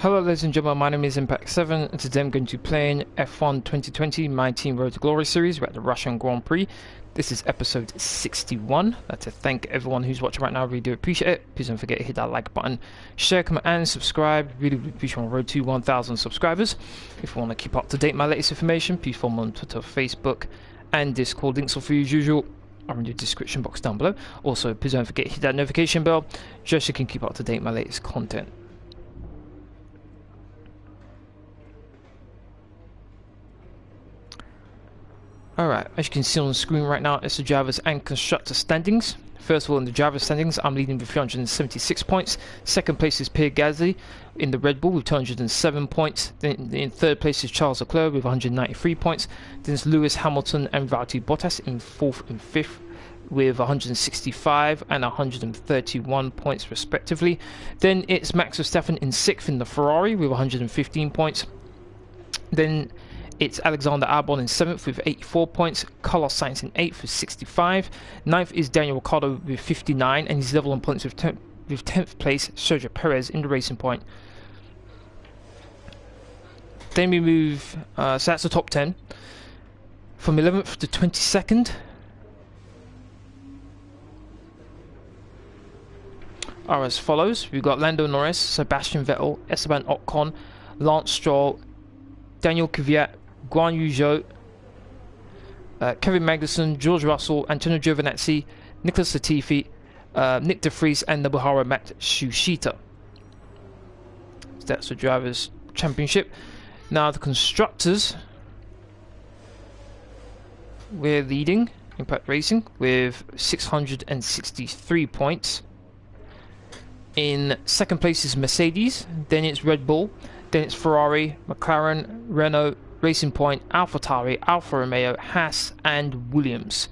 Hello ladies and gentlemen, my name is Impact7 and today I'm going to be playing F1 2020 My Team Road to Glory series. We're at the Russian Grand Prix. This is episode 61. I'd like to thank everyone who's watching right now, I really do appreciate it. Please don't forget to hit that like button, share, comment and subscribe. Really appreciate on the road to 1,000 subscribers. If you want to keep up to date with my latest information, please follow me on Twitter, Facebook and Discord. Links are for you as usual are in the description box down below. Also, please don't forget to hit that notification bell just so you can keep up to date with my latest content. Alright, as you can see on the screen right now, it's the drivers and constructor standings. First of all, in the driver standings, I'm leading with 376 points. Second place is Pierre Gasly in the Red Bull with 207 points. Then in third place is Charles Leclerc with 193 points. Then it's Lewis Hamilton and Valtteri Bottas in fourth and fifth with 165 and 131 points respectively. Then it's Max Verstappen in sixth in the Ferrari with 115 points. Then it's Alexander Albon in 7th with 84 points, Carlos Sainz in 8th with 65, 9th is Daniel Ricciardo with 59, and he's level on points with 10th place Sergio Perez in the Racing Point. Then we move, so that's the top 10, from 11th to 22nd. Are as follows. We've got Lando Norris, Sebastian Vettel, Esteban Ocon, Lance Stroll, Daniel Kvyat, Guan Yu Zhou, Kevin Magnussen, George Russell, Antonio Giovinazzi, Nicholas Latifi, Nick De Vries and Nobuharu Matsushita. So that's the Drivers' Championship. Now the Constructors, we're leading Impact Racing with 663 points. In second place is Mercedes, then it's Red Bull, then it's Ferrari, McLaren, Renault, Racing Point, AlphaTauri, Alfa Romeo, Haas and Williams.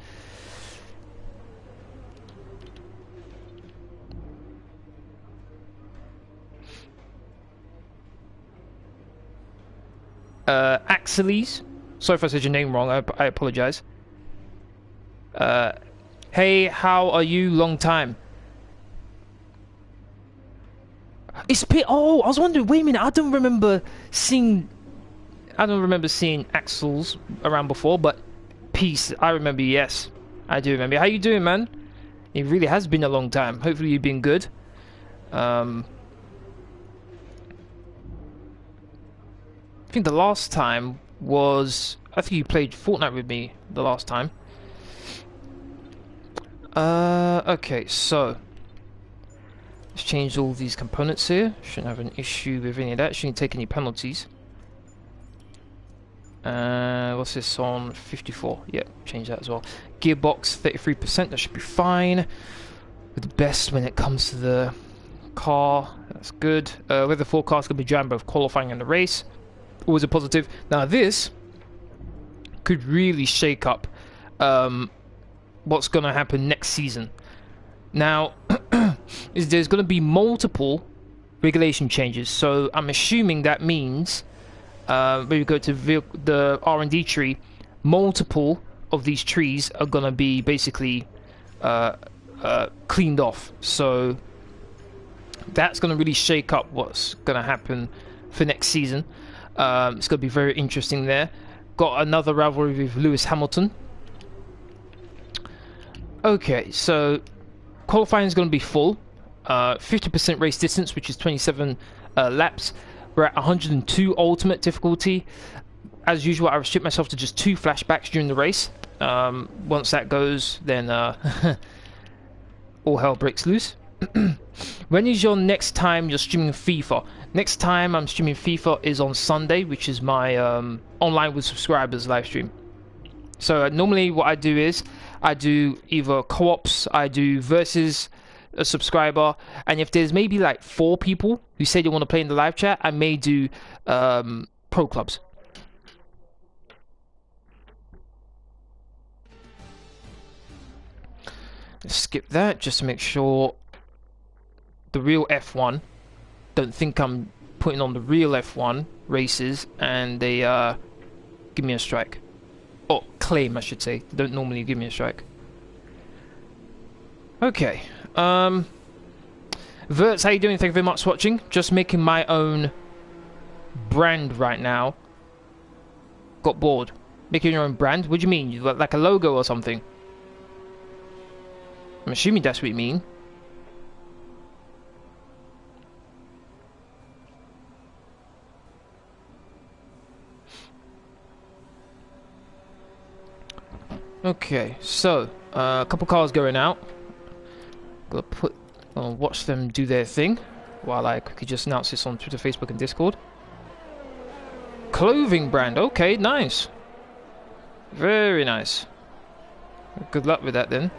Axeles, sorry if I said your name wrong, I apologise. Hey, how are you? Long time. It's oh, I was wondering. Wait a minute, I don't remember seeing Axels around before, but Peace, I remember. Yes, I do remember. How you doing, man? It really has been a long time. Hopefully you've been good. I think the last time was, I think you played Fortnite with me the last time. Okay, so let's change all these components here. Shouldn't have an issue with any of that. Shouldn't take any penalties. What's this on 54? Yep, change that as well. Gearbox 33%, that should be fine. With the best when it comes to the car, that's good. Weather forecast going to be driving both qualifying and the race. Always a positive. Now this could really shake up what's going to happen next season. Now, there's going to be multiple regulation changes, so I'm assuming that means when we go to the R&D tree, multiple of these trees are going to be basically cleaned off. So that's going to really shake up what's going to happen for next season. It's going to be very interesting there. Got another rivalry with Lewis Hamilton. Okay, so qualifying is going to be full. 50% race distance, which is 27 laps. We're at 102 ultimate difficulty. As usual, I restrict myself to just 2 flashbacks during the race. Once that goes, then all hell breaks loose. When is your next time you're streaming FIFA? Next time I'm streaming FIFA is on Sunday, which is my online with subscribers live stream. So normally what I do is I do either co-ops, I do versus a subscriber, and if there's maybe like 4 people who say they want to play in the live chat, I may do pro clubs. Let's skip that just to make sure the real F1 don't think I'm putting on the real F1 races and they give me a strike, or claim I should say. They don't normally give me a strike. Okay. Verts, how you doing? Thank you very much for watching. Just making my own brand right now. Got bored. Making your own brand? What do you mean? You like a logo or something? I'm assuming that's what you mean. Okay, so a couple cars going out. Gonna watch them do their thing while I quickly just announce this on Twitter, Facebook, and Discord. Clothing brand. Okay, nice. Very nice. Good luck with that then.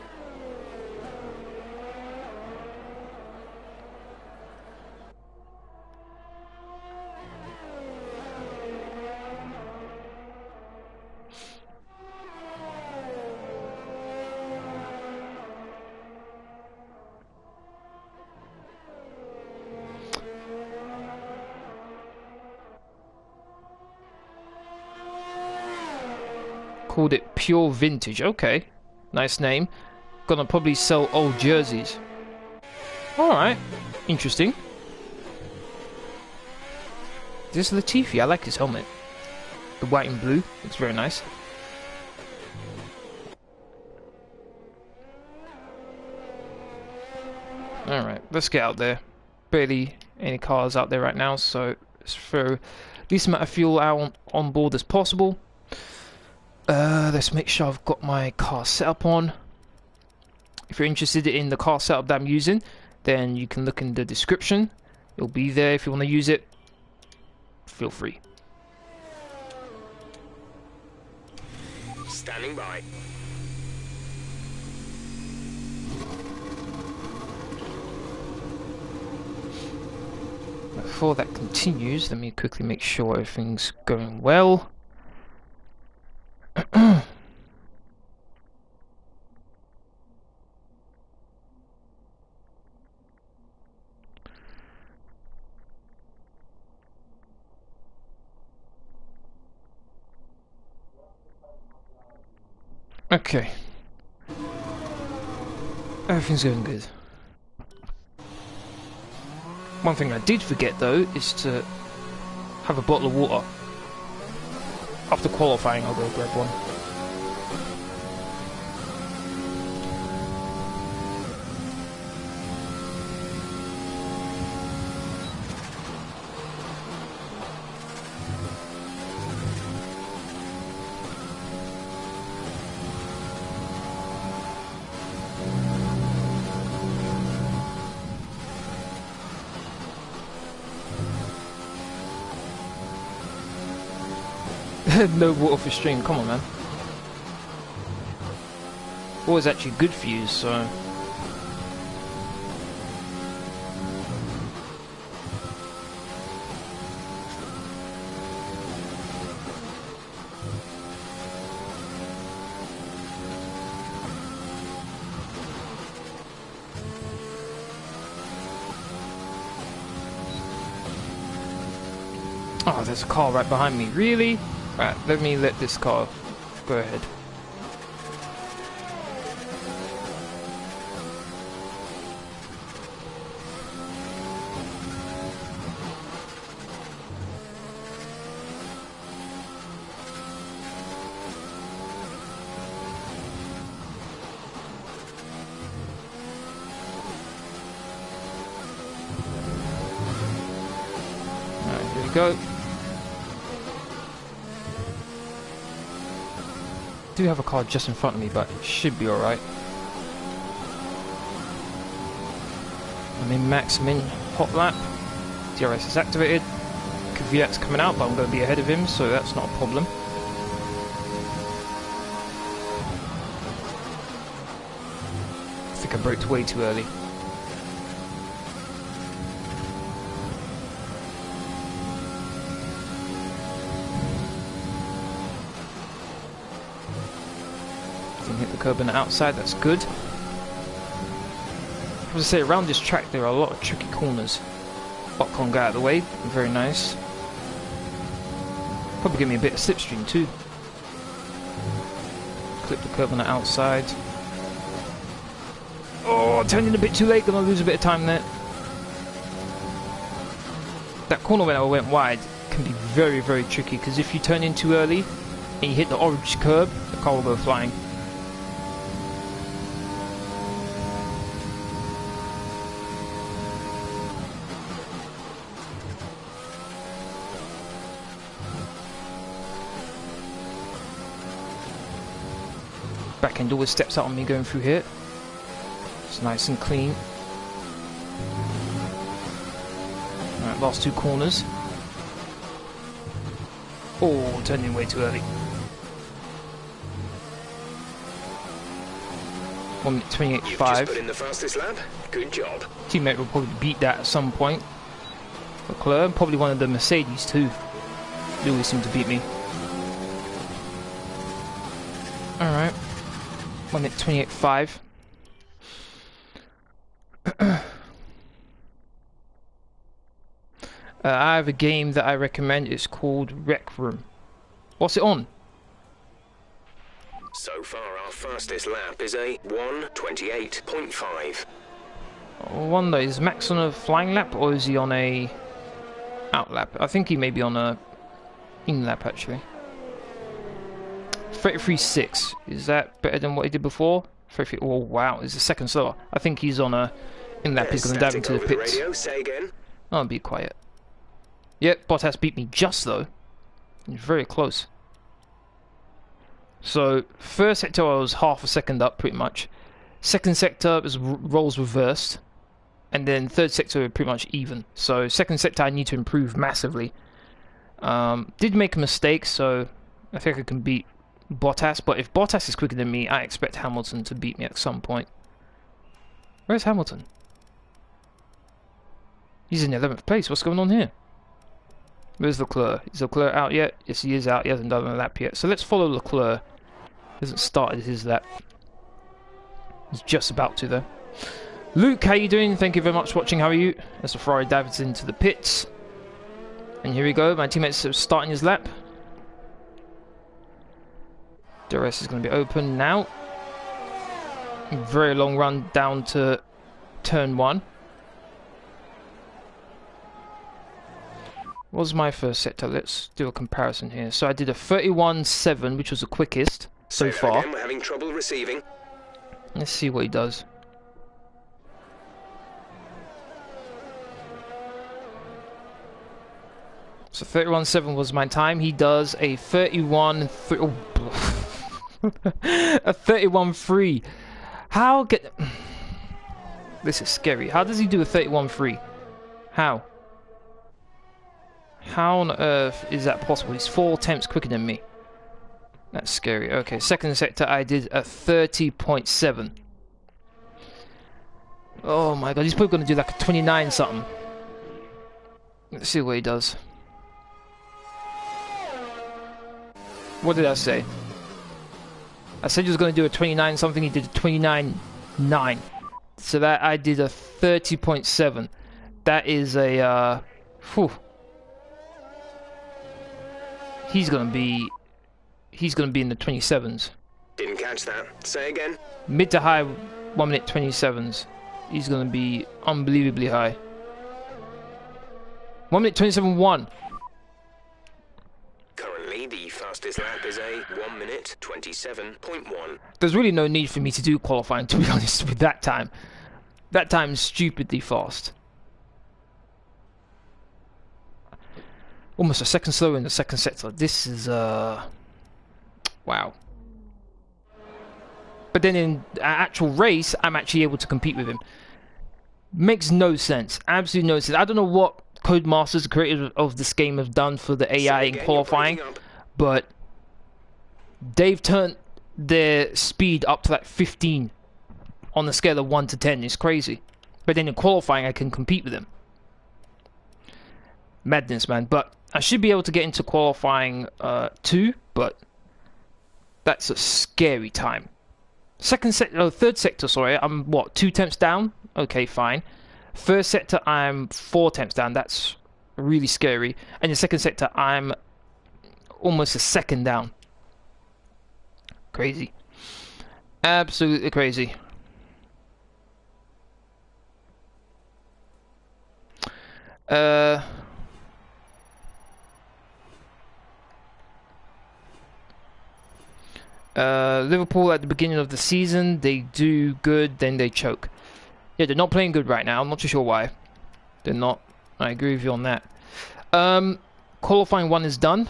Called it Pure Vintage. Okay, nice name. Gonna probably sell old jerseys. Alright, interesting. This is Latifi. I like his helmet. The white and blue. Looks very nice. Alright, let's get out there. Barely any cars out there right now, so let's throw the least amount of fuel out on board as possible. Let's make sure I've got my car setup on. If you're interested in the car setup that I'm using, then you can look in the description. It'll be there if you want to use it. Feel free. Standing by. Before that continues, let me quickly make sure everything's going well. Okay. Everything's going good. One thing I did forget though is to have a bottle of water. After qualifying, I'll go grab one. No water for stream, come on man. Water's actually good for you, so... Oh, there's a car right behind me, really? Right, let me let this car go ahead. Alright, here we go. I do have a car just in front of me, but it should be alright. I'm in max, I'm in hot lap. DRS is activated. Kvyat's coming out, but I'm going to be ahead of him, so that's not a problem. I think I braked way too early. Hit the curb on the outside, that's good. I was to say, around this track there are a lot of tricky corners. Ocon got out of the way, very nice. Probably give me a bit of slipstream too. Clip the curb on the outside. Oh, turned in a bit too late, gonna lose a bit of time there. That corner when I went wide, can be very, very tricky, because if you turn in too early and you hit the orange curb, the car will go flying. Back end always steps out on me going through here. It's nice and clean. Alright, last 2 corners. Oh, turned in way too early. 1:28.5. Put in the fastest lap. Good job. Teammate will probably beat that at some point. Leclerc, probably one of the Mercedes too. They always seem to beat me. Alright. 1:28.5. I have a game that I recommend. It's called Rec Room. What's it on? So far, our fastest lap is a 1:28.5. I wonder, is Max on a flying lap or is he on a out lap? I think he may be on a in lap actually. 33.6. Is that better than what he did before? 33. Oh wow, it's a second slower. I think he's on a in lap. He's going to dive into the pits. Say again. I'll be quiet. Yep, Bottas beat me just though. He's very close. So first sector I was half a second up pretty much. Second sector was roles reversed, and then third sector pretty much even. So second sector I need to improve massively. Did make a mistake, so I think I can beat Bottas. But if Bottas is quicker than me, I expect Hamilton to beat me at some point. Where's Hamilton? He's in 11th place. What's going on here? Where's Leclerc? Is Leclerc out yet? Yes, he is out. He hasn't done a lap yet. So let's follow Leclerc. He hasn't started his lap. He's just about to though. Luke, how you doing? Thank you very much for watching. How are you? As the Ferrari dives into the pits. And here we go. My teammate's starting his lap. DRS is going to be open now. Very long run down to turn 1. What was my first sector? Let's do a comparison here. So I did a 31.7, which was the quickest so far. Again, we're having trouble receiving. Let's see what he does. So 31.7 was my time. He does a 31. Oh, a 31.3. How get? This is scary. How does he do a 31.3? How? How on earth is that possible? He's 4 tenths quicker than me. That's scary. Okay, second sector I did a 30.7. Oh my god, he's probably going to do like a 29 something. Let's see what he does. What did I say? I said he was going to do a 29 something, he did a 29.9. So that I did a 30.7. That is a whew. He's gonna be in the 27s. Didn't catch that. Say again. Mid to high 1:27s. He's gonna be unbelievably high. 1:27.1. Currently, the fastest lap is a 1:27.1. There's really no need for me to do qualifying, to be honest, with that time. That time's stupidly fast. Almost a second slower in the second sector. This is wow. But then in an actual race, I'm actually able to compete with him. Makes no sense. Absolutely no sense. I don't know what Codemasters, the creators of this game, have done for the AI in qualifying, but they've turned their speed up to like 15 on the scale of 1 to 10. It's crazy. But then in qualifying, I can compete with them. Madness, man. But I should be able to get into qualifying 2, but that's a scary time. Third sector, sorry, I'm what, 2 tenths down? Okay, fine. First sector, I'm 4 tenths down. That's really scary. And the second sector, I'm almost a second down. Crazy. Absolutely crazy. Liverpool at the beginning of the season, they do good, then they choke. Yeah, they're not playing good right now. I'm not too sure why. They're not. I agree with you on that. Qualifying 1 is done.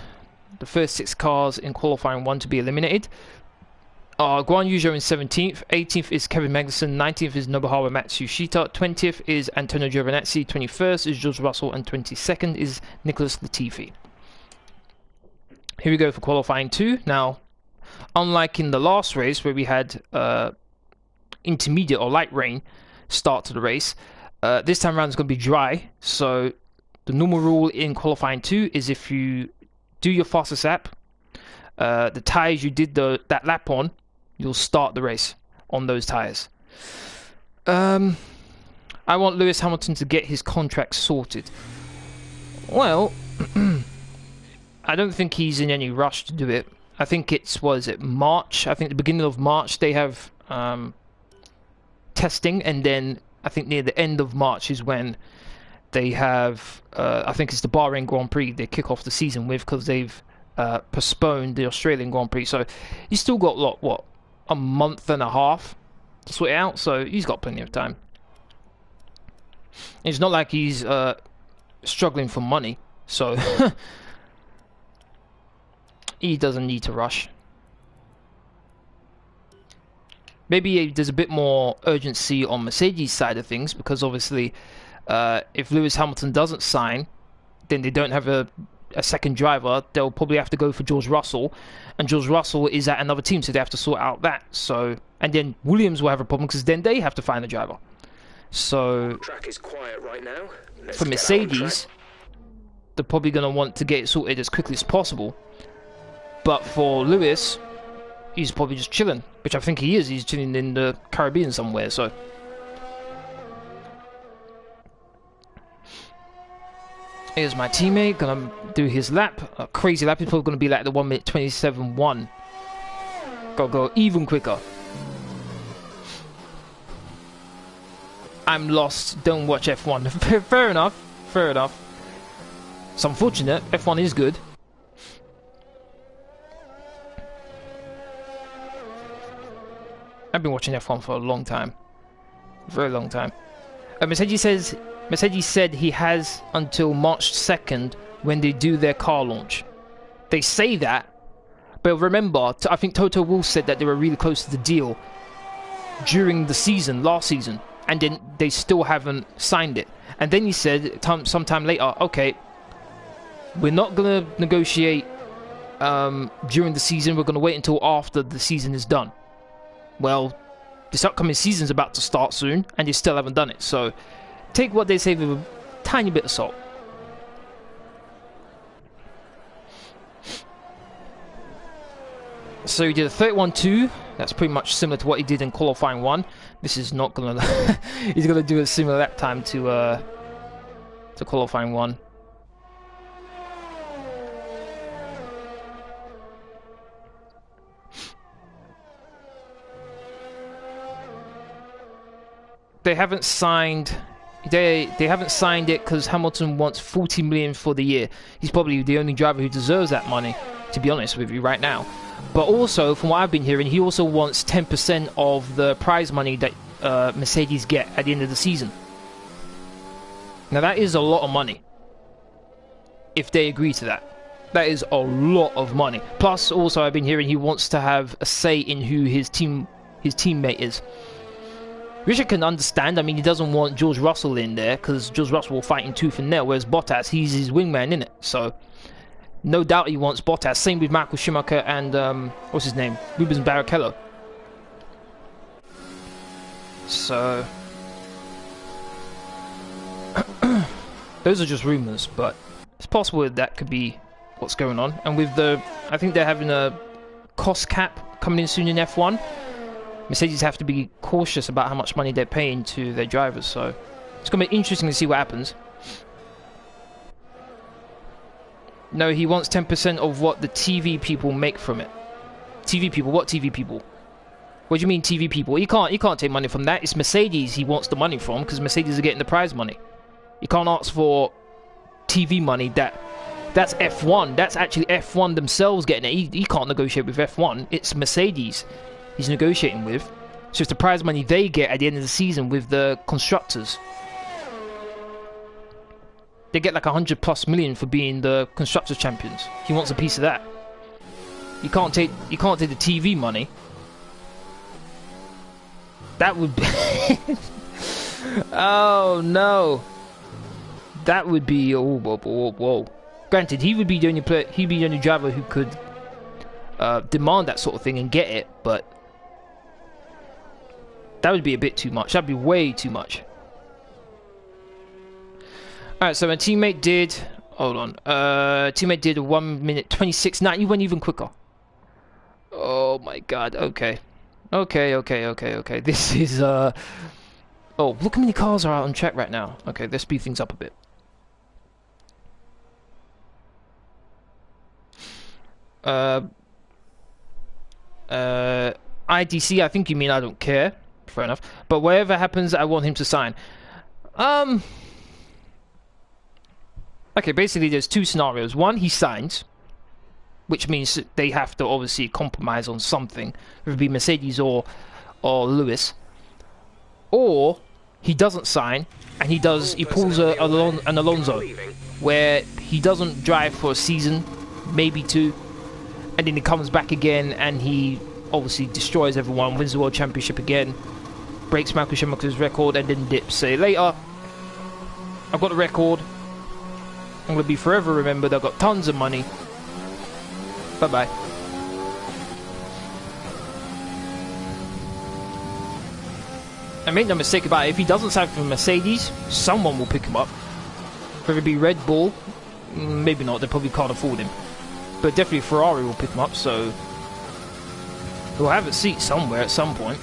The first 6 cars in qualifying 1 to be eliminated. Guan Yuzo in 17th. 18th is Kevin Magnussen. 19th is Nobuharu Matsushita. 20th is Antonio Giovinazzi. 21st is George Russell. And 22nd is Nicholas Latifi. Here we go for qualifying 2. Now, unlike in the last race where we had intermediate or light rain start to the race, this time around it's going to be dry. So the normal rule in qualifying 2 is if you do your fastest lap, the tyres you did that lap on, you'll start the race on those tyres. I want Lewis Hamilton to get his contract sorted. Well, I don't think he's in any rush to do it. I think it's, what is it, March? I think the beginning of March they have testing, and then I think near the end of March is when they have, I think it's the Bahrain Grand Prix they kick off the season with, because they've postponed the Australian Grand Prix. So he's still got, what, a month and a half to sort it out, so he's got plenty of time. It's not like he's struggling for money, so he doesn't need to rush. Maybe there's a bit more urgency on Mercedes' side of things, because obviously if Lewis Hamilton doesn't sign, then they don't have a second driver. They'll probably have to go for George Russell, and George Russell is at another team, so they have to sort out that. So, and then Williams will have a problem, because then they have to find a driver. So Track is quiet right now. for Mercedes, they're probably going to want to get it sorted as quickly as possible. But for Lewis, he's probably just chilling, which I think he is. He's chilling in the Caribbean somewhere, so. Here's my teammate, gonna do his lap. A crazy lap. He's probably gonna be like the 1 minute 27.1. Gotta go even quicker. I'm lost. Don't watch F1. Fair enough. Fair enough. It's unfortunate. F1 is good. I've been watching F1 for a long time. Very long time. Mercedes said he has until March 2nd when they do their car launch. They say that, but remember, I think Toto Wolff said that they were really close to the deal during the season, last season, and then they still haven't signed it. And then he said sometime later, okay, we're not going to negotiate during the season, we're going to wait until after the season is done. Well, this upcoming season's about to start soon, and they still haven't done it, so take what they say with a tiny bit of salt. So he did a 31.2. That's pretty much similar to what he did in qualifying 1. This is not gonna. He's gonna do a similar lap time to qualifying 1. They haven't signed. They haven't signed it because Hamilton wants 40 million for the year. He's probably the only driver who deserves that money, to be honest with you, right now. But also, from what I've been hearing, he also wants 10% of the prize money that Mercedes get at the end of the season. Now that is a lot of money. If they agree to that, that is a lot of money. Plus, also, I've been hearing he wants to have a say in who his teammate is. Which I can understand. I mean, he doesn't want George Russell in there because George Russell will fight in tooth and nail, whereas Bottas, he's his wingman, innit? So, no doubt he wants Bottas. Same with Michael Schumacher and, what's his name? Rubens Barrichello. So, those are just rumours, but it's possible that could be what's going on. And with I think they're having a cost cap coming in soon in F1. Mercedes have to be cautious about how much money they're paying to their drivers, so it's going to be interesting to see what happens. No, he wants 10% of what the TV people make from it. TV people? What TV people? What do you mean TV people? He can't take money from that. It's Mercedes he wants the money from, because Mercedes are getting the prize money. You can't ask for TV money that That's F1. That's actually F1 themselves getting it. He can't negotiate with F1. It's Mercedes he's negotiating with. So it's the prize money they get at the end of the season with the constructors. They get like 100+ million for being the constructors champions. He wants a piece of that. You can't take the TV money. That would be oh no. That would be whoa. Granted, he would be the only player, he'd be the only driver who could demand that sort of thing and get it, but that would be a bit too much. That'd be way too much. Alright, so my teammate did... Hold on. Teammate did 1 minute 26.9. You went even quicker. Oh my god. Okay. Okay. This is... Oh, look how many cars are out on track right now. Okay, let's speed things up a bit. IDC, I think you mean I don't care. Fair enough. But whatever happens, I want him to sign. Okay, basically there's two scenarios. One, he signs, which means they have to obviously compromise on something, whether it be Mercedes or Lewis. Or he doesn't sign and he pulls an Alonso, where he doesn't drive for a season, maybe two, and then he comes back again and he obviously destroys everyone, wins the World Championship again, breaks Michael Schumacher's record, and then dips. Say later, I've got the record. I'm going to be forever remembered. I've got tons of money. Bye-bye. And make no mistake about it, if he doesn't sign for Mercedes, someone will pick him up. Whether it be Red Bull, maybe not, they probably can't afford him. But definitely Ferrari will pick him up, so he'll have a seat somewhere at some point.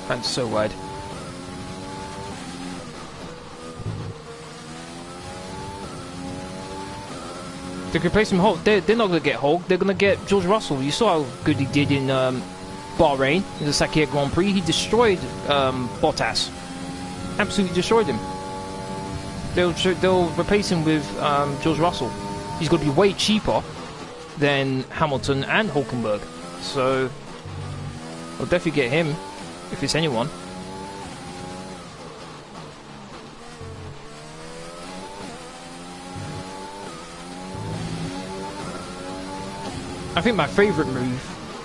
And so wide. They could replace him Hulk. They're not going to get Hulk. They're going to get George Russell. You saw how good he did in Bahrain, in the Sakhir Grand Prix. He destroyed Bottas. Absolutely destroyed him. They'll replace him with George Russell. He's going to be way cheaper than Hamilton and Hulkenberg. So we'll definitely get him. If it's anyone. I think my favourite move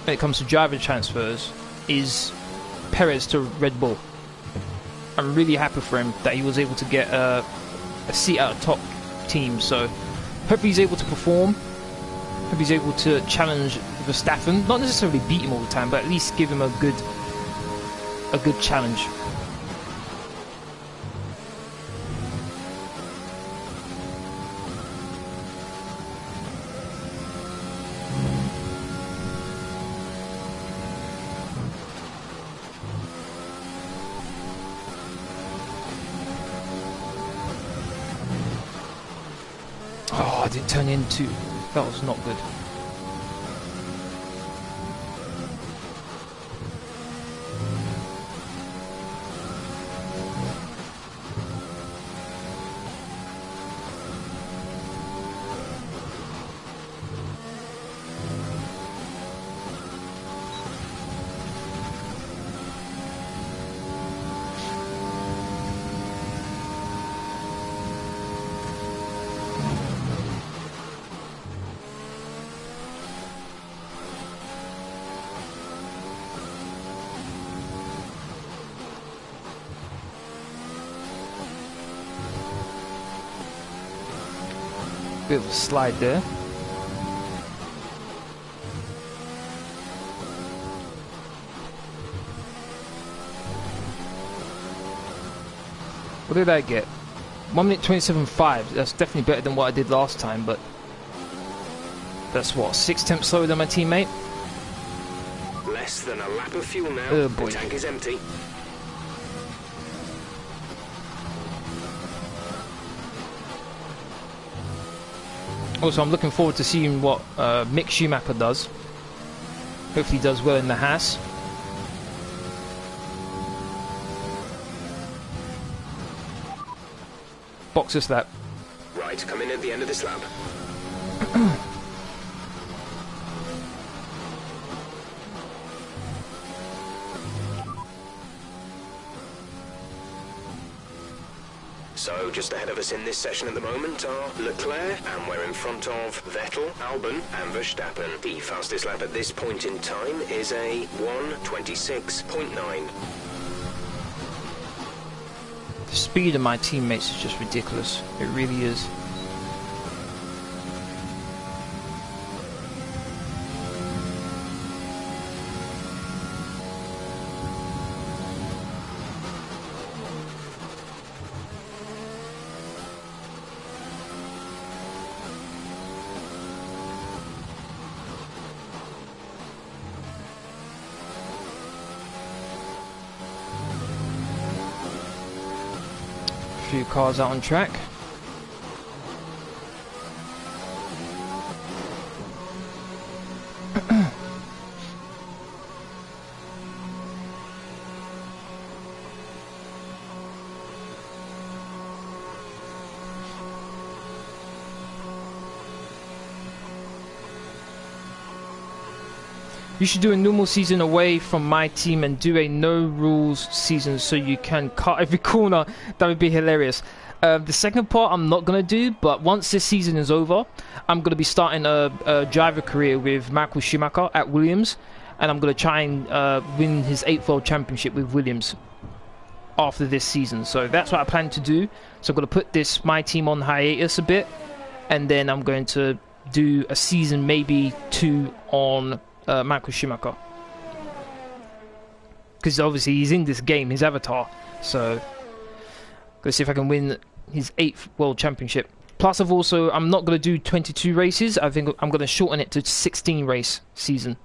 when it comes to driver transfers is Perez to Red Bull. I'm really happy for him that he was able to get a seat at a top team, so hope he's able to perform. Hope he's able to challenge Verstappen. Not necessarily beat him all the time, but at least give him a good challenge. Oh, I didn't turn into... That was not good. Bit of a slide there. What did I get? 1 minute 27.5. That's definitely better than what I did last time, but that's what, 6 tenths slower than my teammate? Less than a lap of fuel now. Oh boy. The tank is empty. Also, I'm looking forward to seeing what Mick Schumacher does. Hopefully he does well in the Haas. Boxes lap. Right, come in at the end of this lap. So, just ahead of us in this session at the moment are Leclerc, and we're in front of Vettel, Albon, and Verstappen. The fastest lap at this point in time is a 1:26.9. The speed of my teammates is just ridiculous. It really is. Few cars out on track. You should do a normal season away from my team and do a no rules season so you can cut every corner. That would be hilarious. The second part I'm not going to do, but once this season is over, I'm going to be starting a driver career with Michael Schumacher at Williams, and I'm going to try and win his 8th World Championship with Williams after this season. So that's what I plan to do. So I'm going to put my team on hiatus a bit, and then I'm going to do a season, maybe 2 on Michael Schumacher, because obviously he's in this game, his avatar. So let's see if I can win his 8th World Championship. Plus, I'm not going to do 22 races. I think I'm going to shorten it to 16 race season.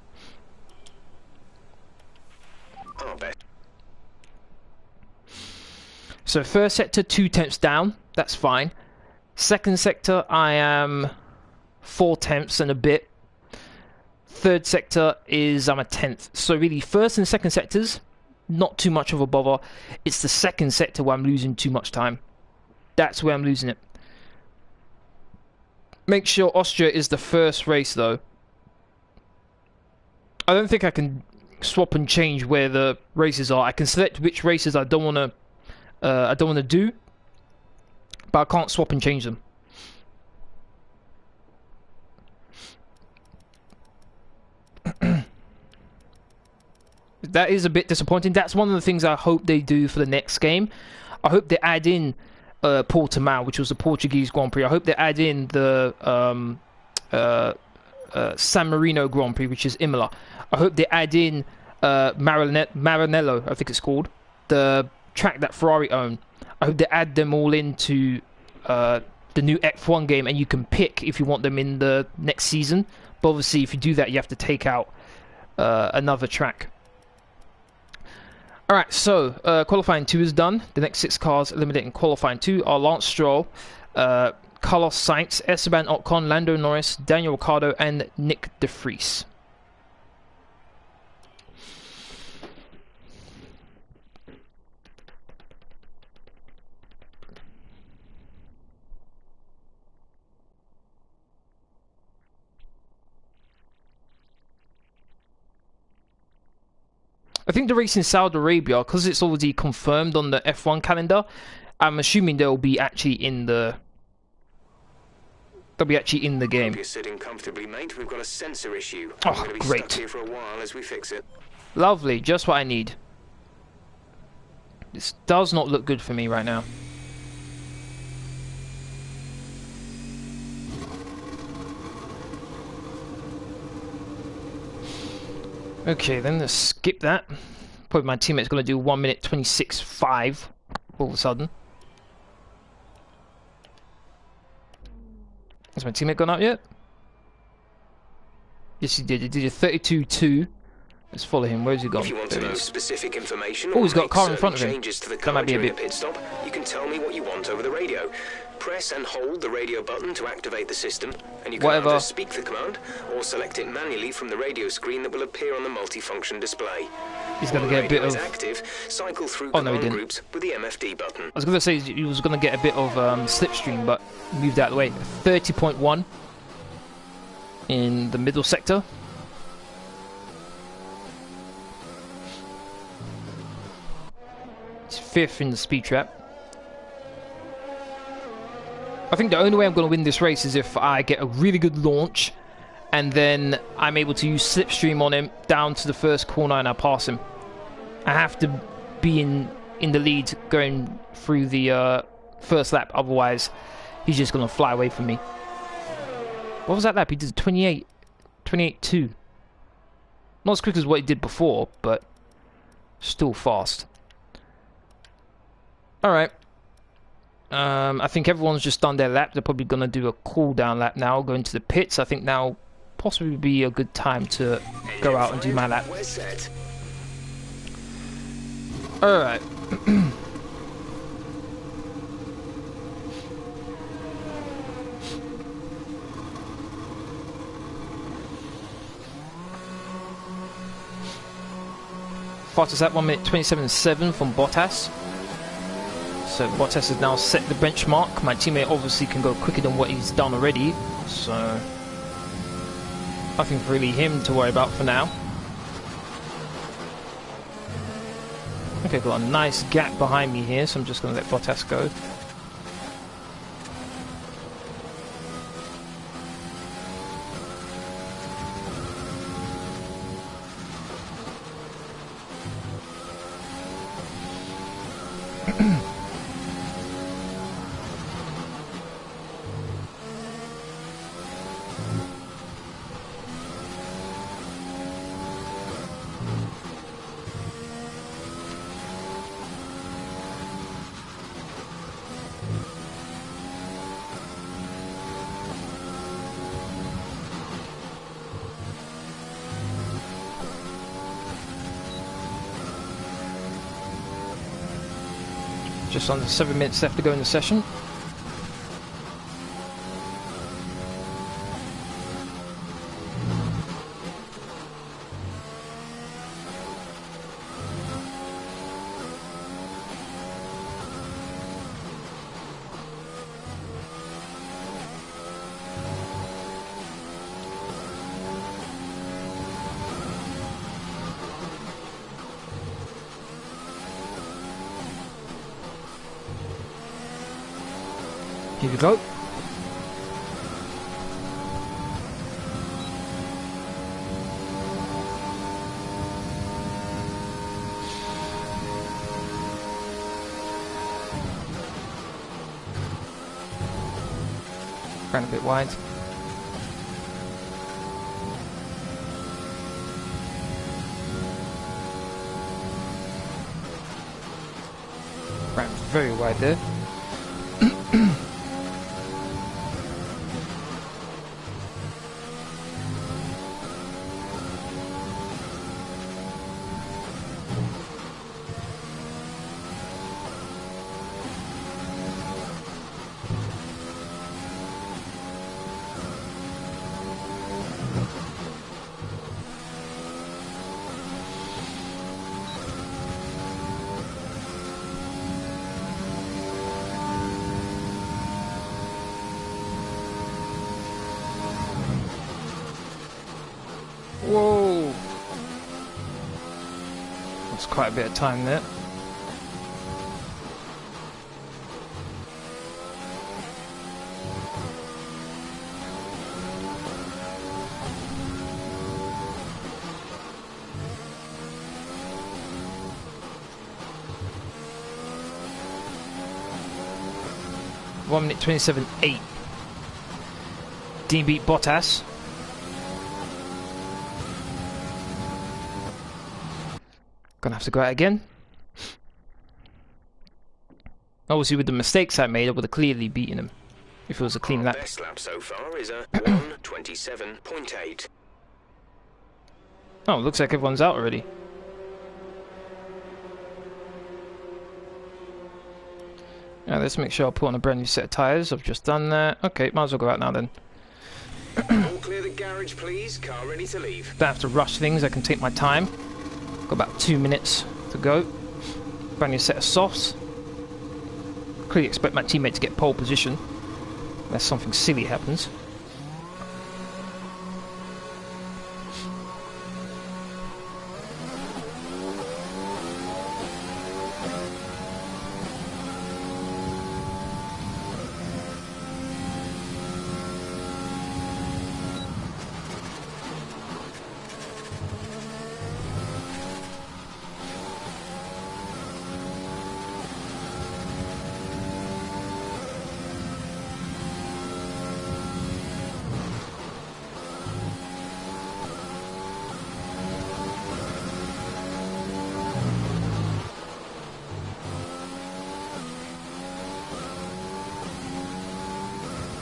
So first sector 2 tenths down, that's fine. Second sector I am 4 tenths and a bit. Third sector is I'm a 10th. So really, first and second sectors, not too much of a bother. It's the second sector where I'm losing too much time. That's where I'm losing it. Make sure Austria is the first race though. I don't think I can swap and change where the races are. I can select which races I don't want to do, but I can't swap and change them. That is a bit disappointing. That's one of the things I hope they do for the next game. I hope they add in Portimao, which was the Portuguese Grand Prix. I hope they add in the San Marino Grand Prix, which is Imola. I hope they add in Maranello, I think it's called, the track that Ferrari own. I hope they add them all into the new F1 game, and you can pick if you want them in the next season. But obviously, if you do that, you have to take out another track. Alright, so qualifying 2 is done. The next 6 cars eliminated in qualifying 2 are Lance Stroll, Carlos Sainz, Esteban Ocon, Lando Norris, Daniel Ricciardo, and Nick De Vries. I think the race in Saudi Arabia, because it's already confirmed on the F1 calendar, I'm assuming they'll be actually in the game. You're sitting comfortably, mate. We've got a sensor issue. Oh, We're going to be great. stuck here for a while as we fix it. Lovely, just what I need. This does not look good for me right now. Okay, then let's skip that. Probably my teammate's going to do 1 minute 26.5 all of a sudden. Has my teammate gone out yet? Yes, he did. He did a 32.2. Let's follow him. Where's he gone? If you want to know specific information, Oh, he's got a make car in certain front of him. changes to the That car might be a during bit. pit stop, you can tell me what you want over the radio. Press and hold the radio button to activate the system, and you can Whatever. either speak the command or select it manually from the radio screen that will appear on the multifunction display. He's going to While get a the bit radio of. is active, cycle through Oh, no, he command didn't. groups with the MFD button. I was going to say he was going to get a bit of slipstream, but moved out of the way. 30.1 in the middle sector. He's 5th in the speed trap. I think the only way I'm going to win this race is if I get a really good launch and then I'm able to use slipstream on him down to the first corner and I pass him. I have to be in the lead going through the first lap, otherwise he's just going to fly away from me. What was that lap? He did 28.2. Not as quick as what he did before, but still fast. Alright. I think everyone's just done their lap. They're probably going to do a cool down lap now, going to the pits. I think now possibly be a good time to go out and do my lap. Alright. Fastest lap 1 minute 27.7 from Bottas. So Bottas has now set the benchmark. My teammate obviously can go quicker than what he's done already, so nothing for really him to worry about for now. Okay, got a nice gap behind me here, so I'm just going to let Bottas go. Just under 7 minutes left to go in the session. Here we go. Ran a bit wide. Ran very wide there. Whoa! That's quite a bit of time there. One minute 27.8. Dean beat Bottas. Gonna have to go out again. Obviously, with the mistakes I made, I would have clearly beaten him if it was a clean lap. Best lap so far is a 1:27.8. Oh, looks like everyone's out already. Now let's make sure I put on a brand new set of tyres. I've just done that. Okay, might as well go out now then. All clear the garage, please. Car ready to leave. Don't have to rush things, I can take my time. Got about 2 minutes to go. Brand new set of softs. Clearly expect my teammate to get pole position unless something silly happens.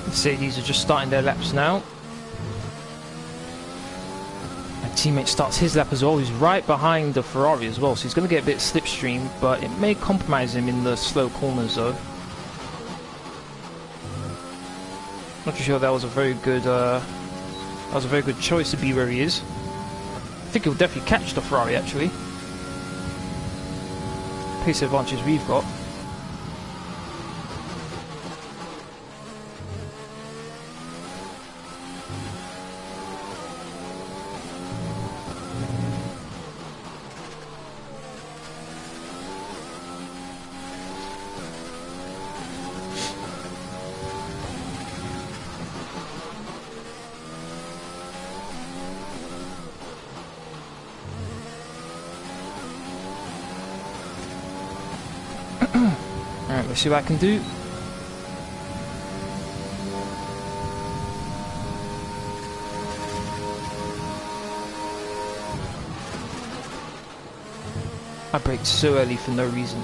Mercedes are just starting their laps now. My teammate starts his lap as well. He's right behind the Ferrari as well, so he's going to get a bit slipstream, but it may compromise him in the slow corners though. Not too sure that was a very good choice to be where he is. I think he'll definitely catch the Ferrari actually. Pace advantage we've got. Alright, let's see what I can do. I braked so early for no reason.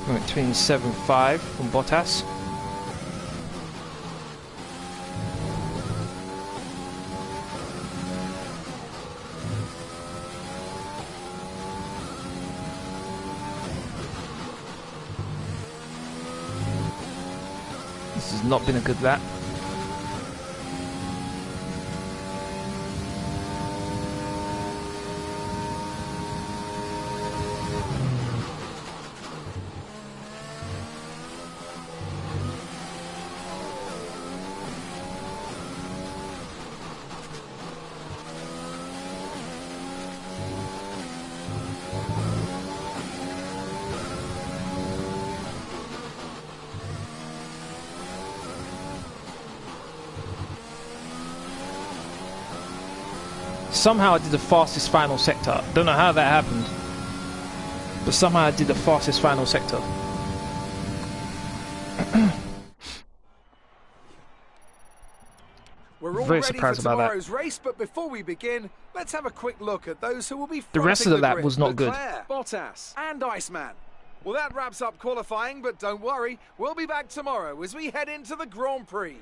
We went 27.5 from Bottas. This has not been a good lap. Somehow I did the fastest final sector. Don't know how that happened, but somehow I did the fastest final sector. We're all Very ready surprised for about that. tomorrow's race, but before we begin, let's have a quick look at those who will be The rest of the fronting lap grid. was not good. Leclerc, Bottas, and Iceman. Well, that wraps up qualifying, but don't worry, we'll be back tomorrow as we head into the Grand Prix.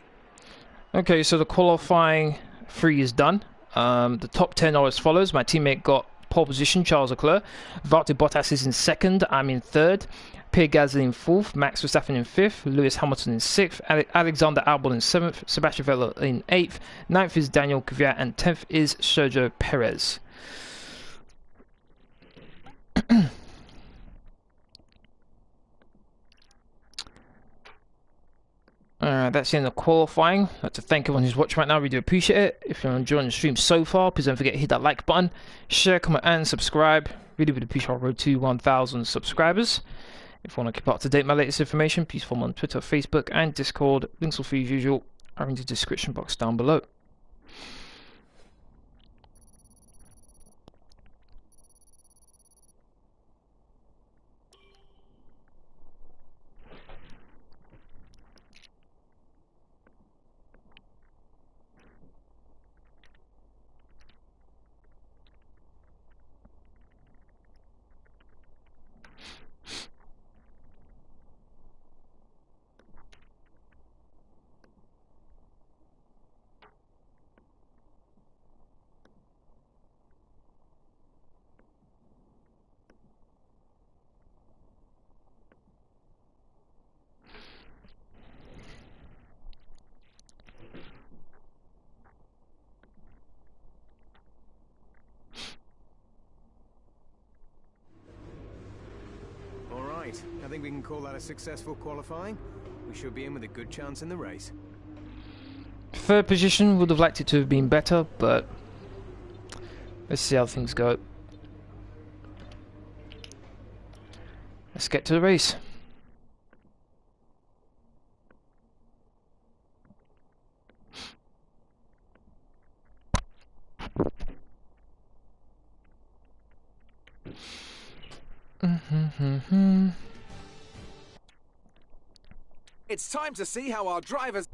Okay, so the qualifying 3 is done. The top 10 are as follows. My teammate got pole position, Charles Leclerc. Valtteri Bottas is in second. I'm in third. Pierre Gasly in fourth. Max Verstappen in fifth. Lewis Hamilton in sixth. Alexander Albon in seventh. Sebastian Vettel in eighth. Ninth is Daniel Kvyat, and 10th is Sergio Perez. Alright, that's the end of qualifying. I'd like to thank everyone who's watching right now. We do appreciate it. If you're enjoying the stream so far, please don't forget to hit that like button, share, comment, and subscribe. Really would appreciate our road to 1,000 subscribers. If you want to keep up to date with my latest information, please follow me on Twitter, Facebook, and Discord. Links will be as usual are in the description box down below. think we can call that a successful qualifying? We should be in with a good chance in the race. Third position, would have liked it to have been better, but let's see how things go. Let's get to the race. It's time to see how our drivers...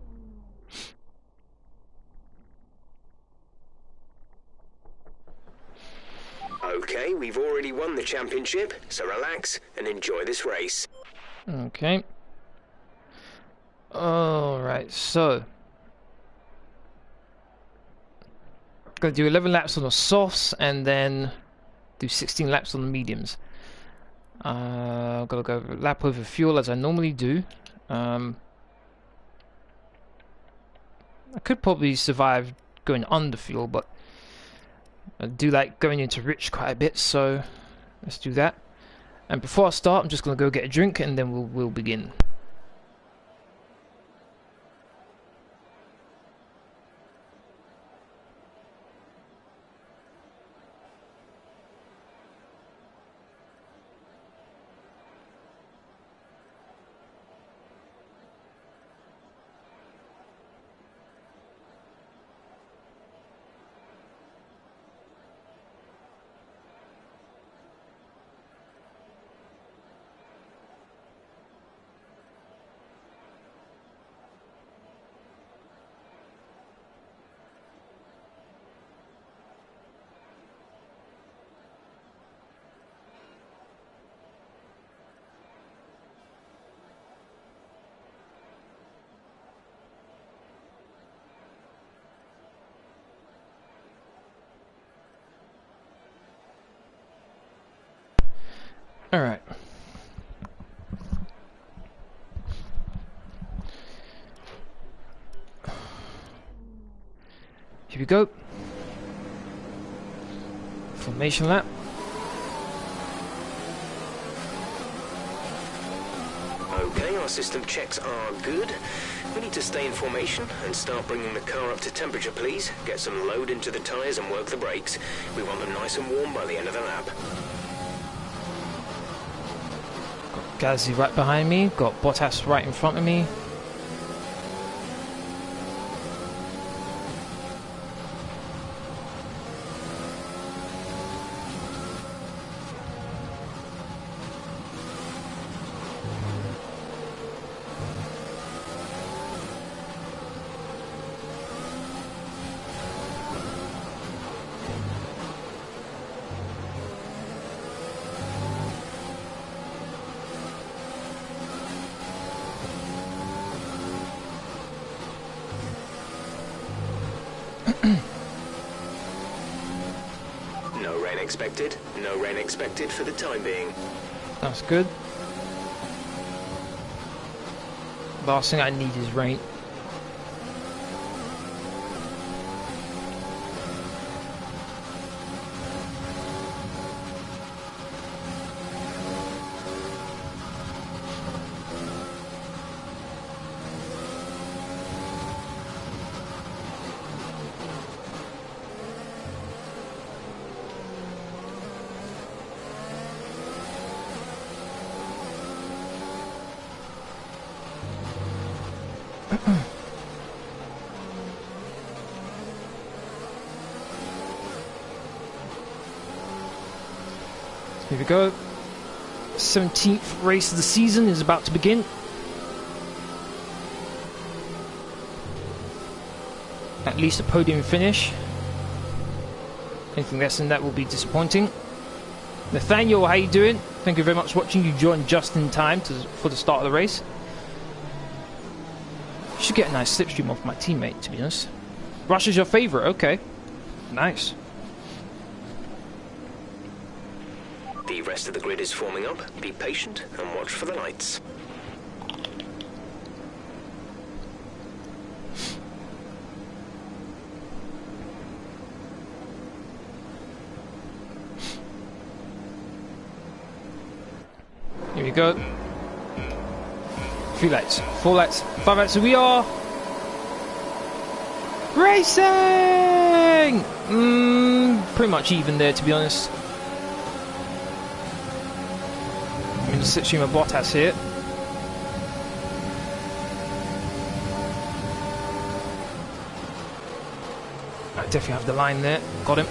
Okay, we've already won the championship, so relax and enjoy this race. Okay. Alright, so gonna do 11 laps on the softs and then do 16 laps on the mediums. I've got to go lap over fuel as I normally do. I could probably survive going under fuel, but I do like going into rich quite a bit, so let's do that. And before I start, I'm just going to go get a drink and then we'll begin. Alright. Here we go. Formation lap. Okay, our system checks are good. We need to stay in formation and start bringing the car up to temperature, please. Get some load into the tyres and work the brakes. We want them nice and warm by the end of the lap. Gasly right behind me, got Bottas right in front of me. No rain expected. No rain expected for the time being. That's good. Last thing I need is rain. Here we go. 17th race of the season is about to begin. At least a podium finish. Anything less than that will be disappointing. Nathaniel, how you doing? Thank you very much for watching. You joined just in time for the start of the race. Should get a nice slipstream off my teammate, to be honest. Russia's your favourite, okay. Nice. The rest of the grid is forming up. Be patient and watch for the lights. Here we go. 3 lights, 4 lights, 5 lights, so we are racing! Pretty much even there, to be honest. I'm in the slipstream of Bottas here. I definitely have the line there, got him.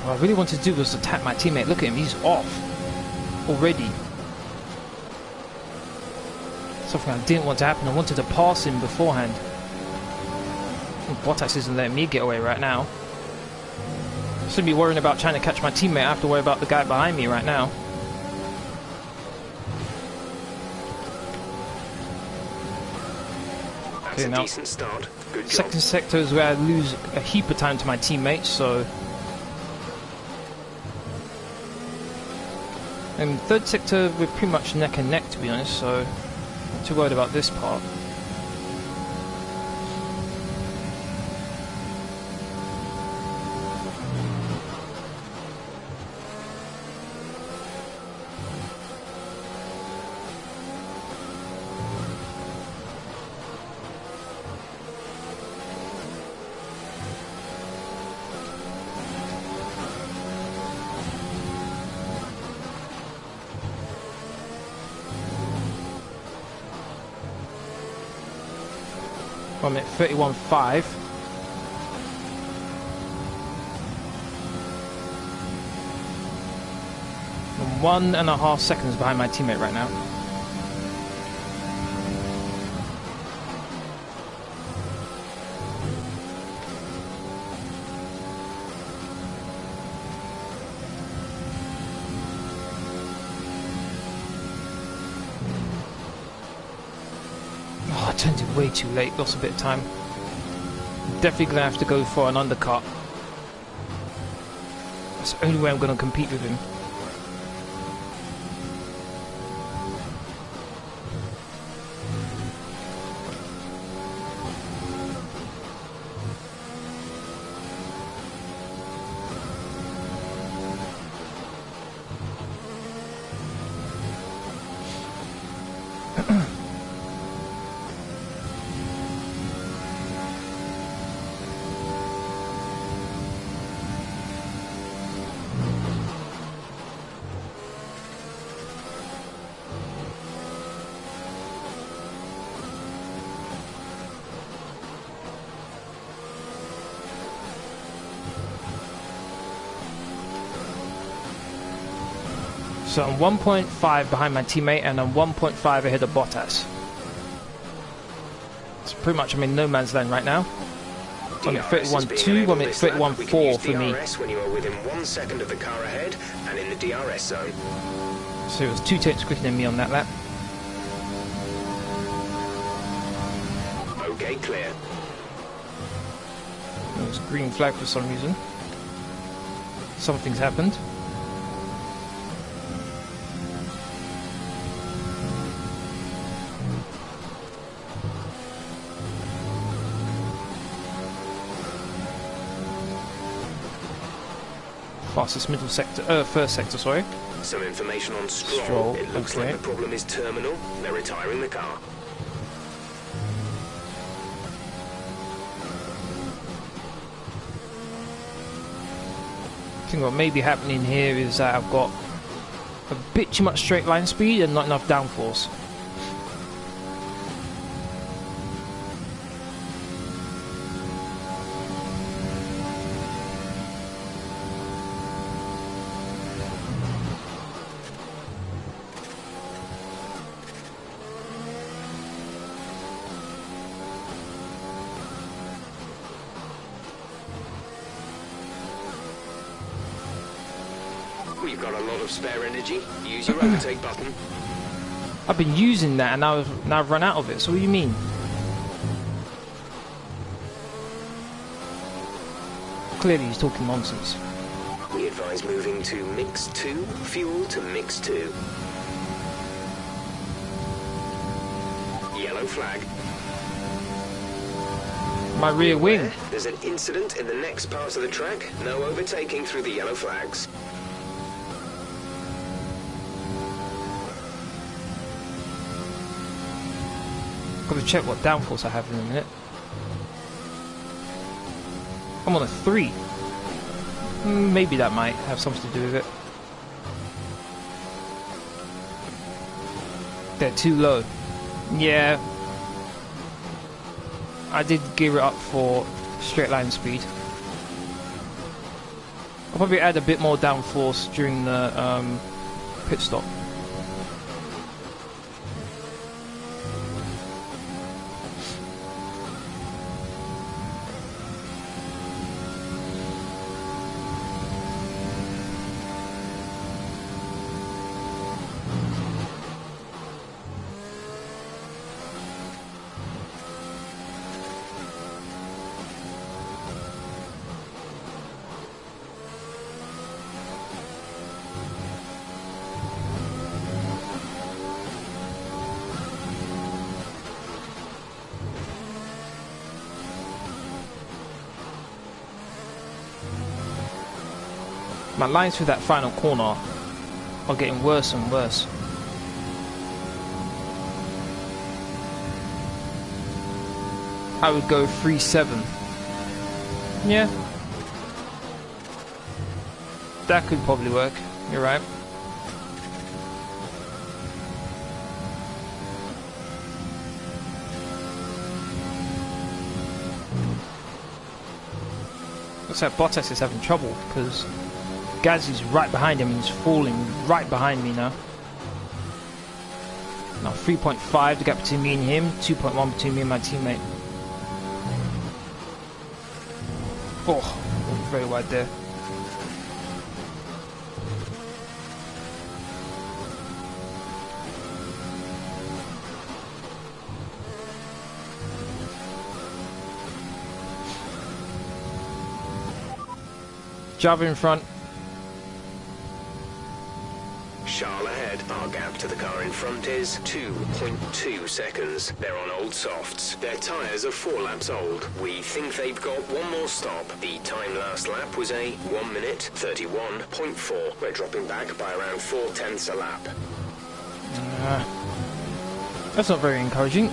What I really wanted to do was attack my teammate. Look at him, he's off already. Something I didn't want to happen. I wanted to pass him beforehand. Bottas isn't letting me get away right now. I shouldn't be worrying about trying to catch my teammate. I have to worry about the guy behind me right now. That's a decent start. Good job. Second sector is where I lose a heap of time to my teammates, so... And third sector, we're pretty much neck and neck, to be honest, so not too worried about this part. I'm at 31.5. I'm 1.5 seconds behind my teammate right now. I turned it way too late, lost a bit of time. Definitely gonna have to go for an undercut. That's the only way I'm gonna compete with him. So I'm 1.5 behind my teammate and I'm 1.5 ahead of Bottas. So pretty much I'm in no man's land right now. I'm at 31.2, I'm at 31.4 for me. When you are within 1 second of the car ahead and in the DRS zone. So it was 2 tenths quicker than me on that lap. Okay, clear. It was a green flag for some reason. Something's happened. Fastest middle sector, first sector, sorry. Some information on Stroll. It looks like the problem is terminal. They're retiring the car. I think what may be happening here is that I've got a bit too much straight line speed and not enough downforce. You've got a lot of spare energy. Use your overtake button. I've been using that and now I've run out of it, so what do you mean? Clearly he's talking nonsense. We advise moving to mix 2, fuel to mix 2. Yellow flag. My rear wing. There's an incident in the next part of the track. No overtaking through the yellow flags. Gotta check what downforce I have in a minute. I'm on a 3. Maybe that might have something to do with it. They're too low. Yeah. I did gear it up for straight line speed. I'll probably add a bit more downforce during the pit stop. My lines through that final corner are getting worse and worse. I would go 3.7. Yeah. That could probably work. You're right. Looks like Bottas is having trouble because Gasly's right behind him and he's falling right behind me now. Now 3.5 the gap between me and him, 2.1 between me and my teammate. Oh, very wide there. Java in front. Charles ahead. Our gap to the car in front is 2.2 seconds. They're on old softs. Their tyres are 4 laps old. We think they've got one more stop. The time last lap was a 1 minute 31.4. We're dropping back by around 4/10 a lap. That's not very encouraging.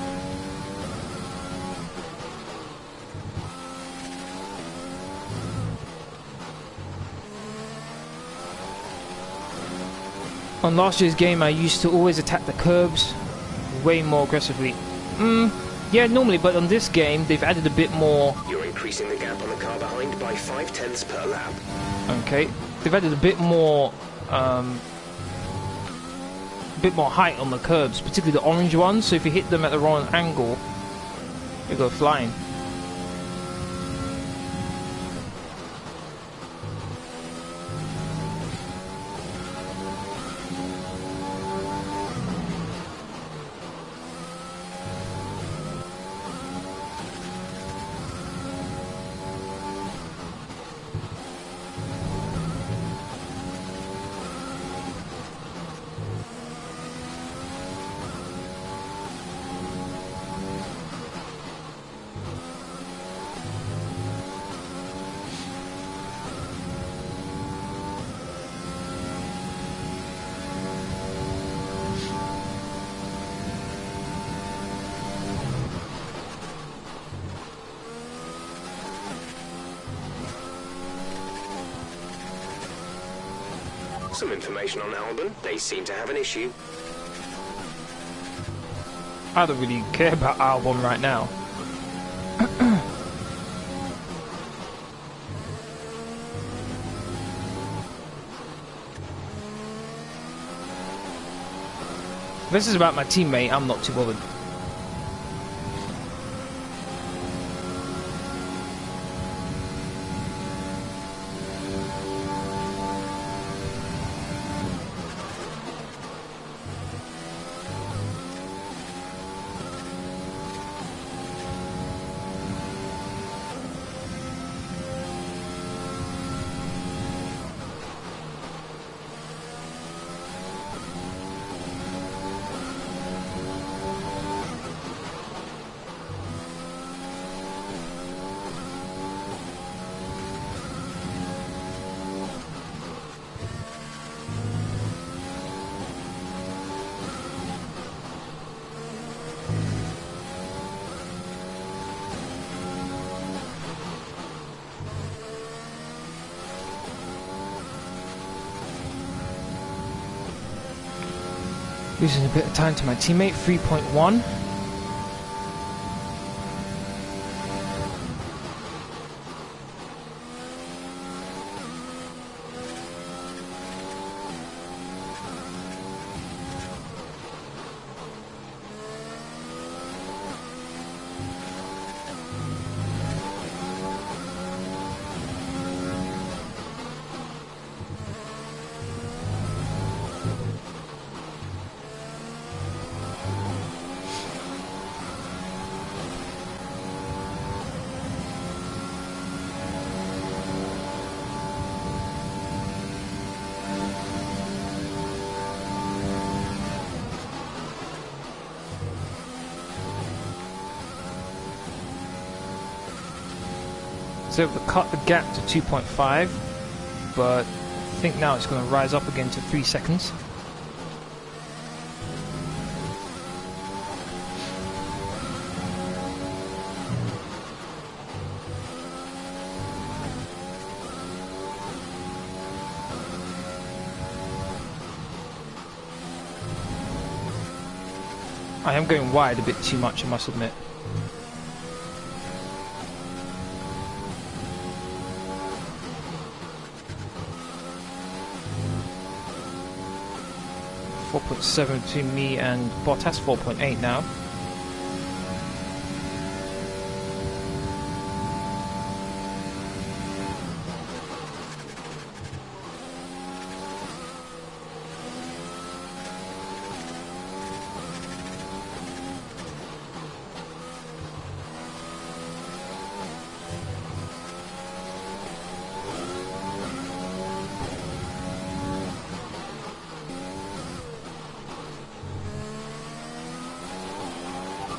On last year's game, I used to always attack the curbs way more aggressively. Yeah, normally, but on this game, they've added a bit more. You're increasing the gap on the car behind by 0.5 per lap. Okay, they've added a bit more height on the curbs, particularly the orange ones. So if you hit them at the wrong angle, they go flying. Some information on Albon. They seem to have an issue. I don't really care about Albon right now. If this is about my teammate, I'm not too bothered. Losing a bit of time to my teammate, 3.1. So we've cut the gap to 2.5, but I think now it's going to rise up again to 3 seconds. I am going wide a bit too much, I must admit. .7 between me and Bottas, 4.8 now.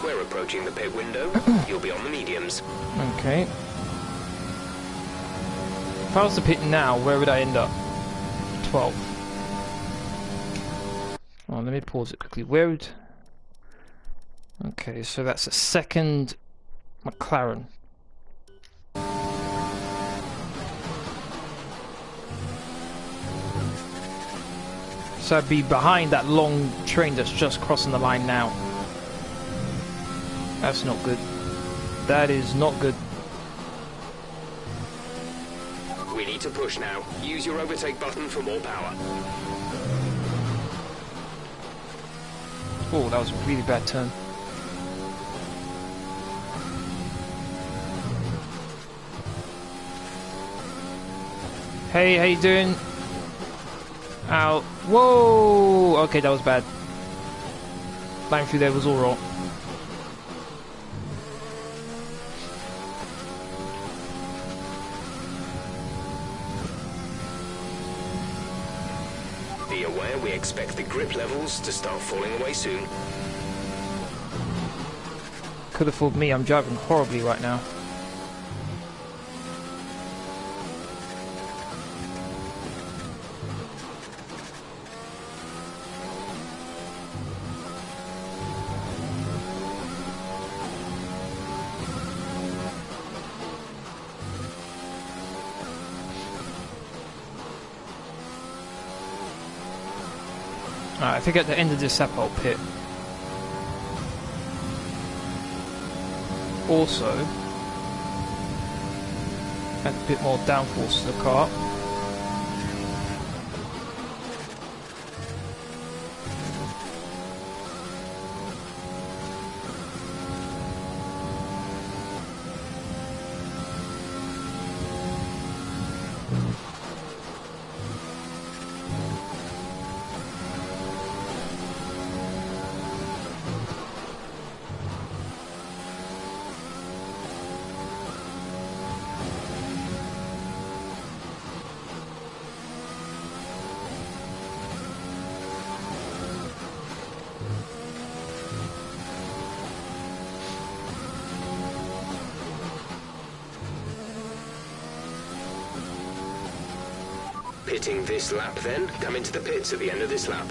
We're approaching the pit window. You'll be on the mediums. Okay. If I was to pit now, where would I end up? 12. Oh, let me pause it quickly. Where would... Okay, so that's a second McLaren. So I'd be behind that long train that's just crossing the line now. That's not good. That is not good. We need to push now. Use your overtake button for more power. Oh, that was a really bad turn. Hey, how you doing? Ow. Whoa! Okay, that was bad. Flying through there was all wrong. Be aware we expect the grip levels to start falling away soon. Could have fooled me, I'm driving horribly right now. I think at the end of this lap I'll pit. Also, add a bit more downforce to the car. Pitting this lap then, come into the pits at the end of this lap.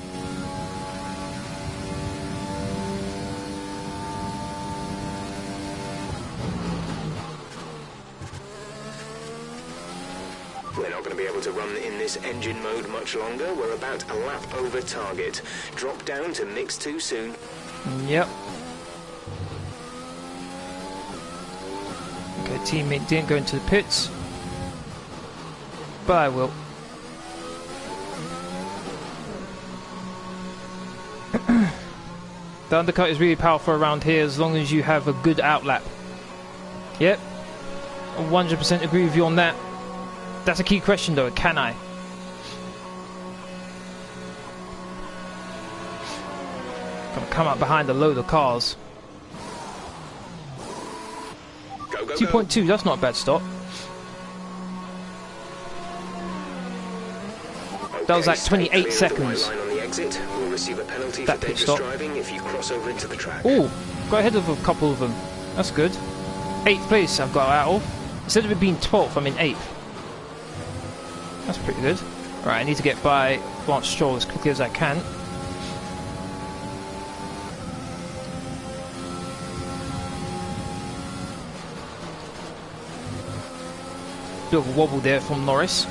We're not going to be able to run in this engine mode much longer. We're about a lap over target. Drop down to mix 2 soon. Yep. Okay, teammate didn't go into the pits. But I will. The undercut is really powerful around here as long as you have a good outlap. Yep. 100% agree with you on that. That's a key question though, can I? Gonna come up behind a load of cars. Go, go, 2.2, that's not a bad stop. That was like 28 seconds. We'll receive a penalty That for pit dangerous stop. driving if you cross over into the track. Oh, got ahead of a couple of them. That's good. 8th place I've got out of. Instead of it being 12th, I'm in 8th. That's pretty good. Alright, I need to get by Lance Stroll as quickly as I can. Bit of a wobble there from Norris.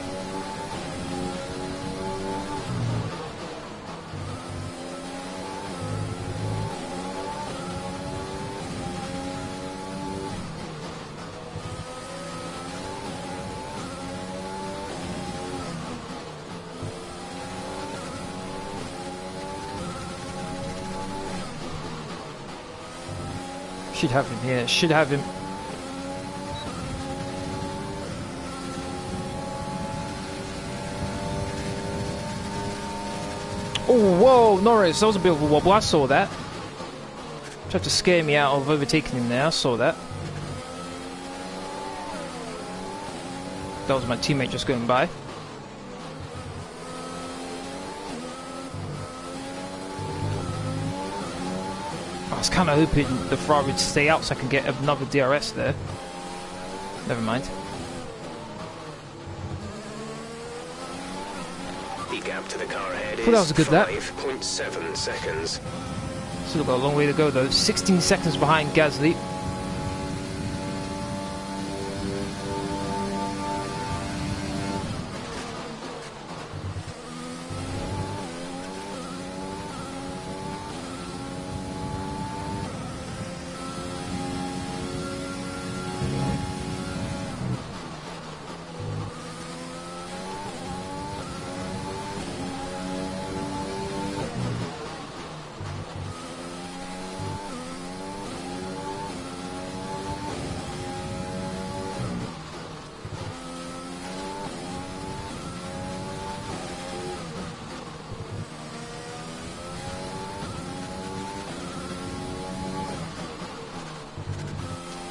Should have him here, should have him. Oh, whoa, Norris, that was a bit of a wobble, I saw that. Tried to scare me out of overtaking him there, I saw that. That was my teammate just going by. I was kind of hoping the Ferrari would stay out so I can get another DRS there. Never mind. The gap to the car ahead Well, that was a good lap. 5.7 seconds. Still got a long way to go though. 16 seconds behind Gasly.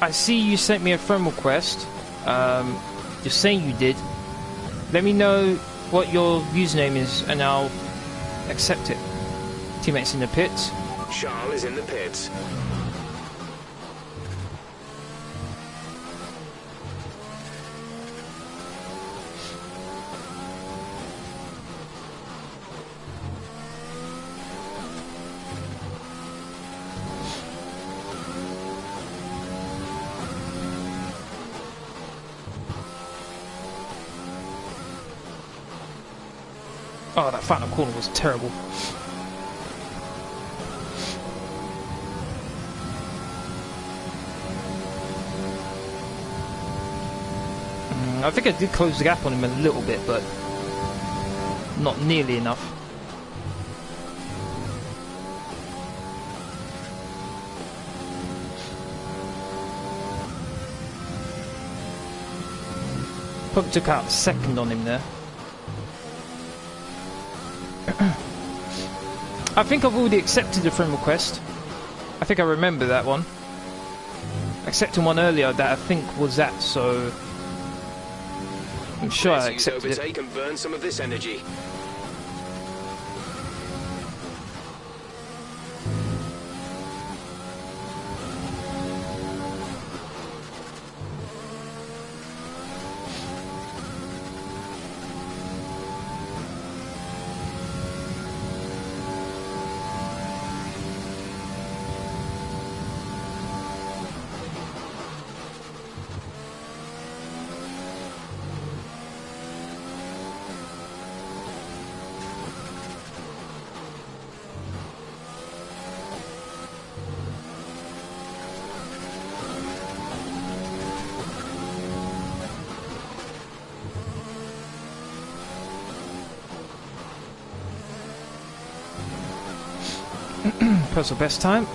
I see you sent me a friend request. You're saying you did. Let me know what your username is and I'll accept it. Teammates in the pits. Charles is in the pits. Oh, that final corner was terrible. I think I did close the gap on him a little bit, but not nearly enough. Probably took out a second on him there. I think I've already accepted the friend request. I think I remember that one. Accepting one earlier that I think was that, so I'm sure I accepted it. Overtake and burn some of this energy. Personal best time.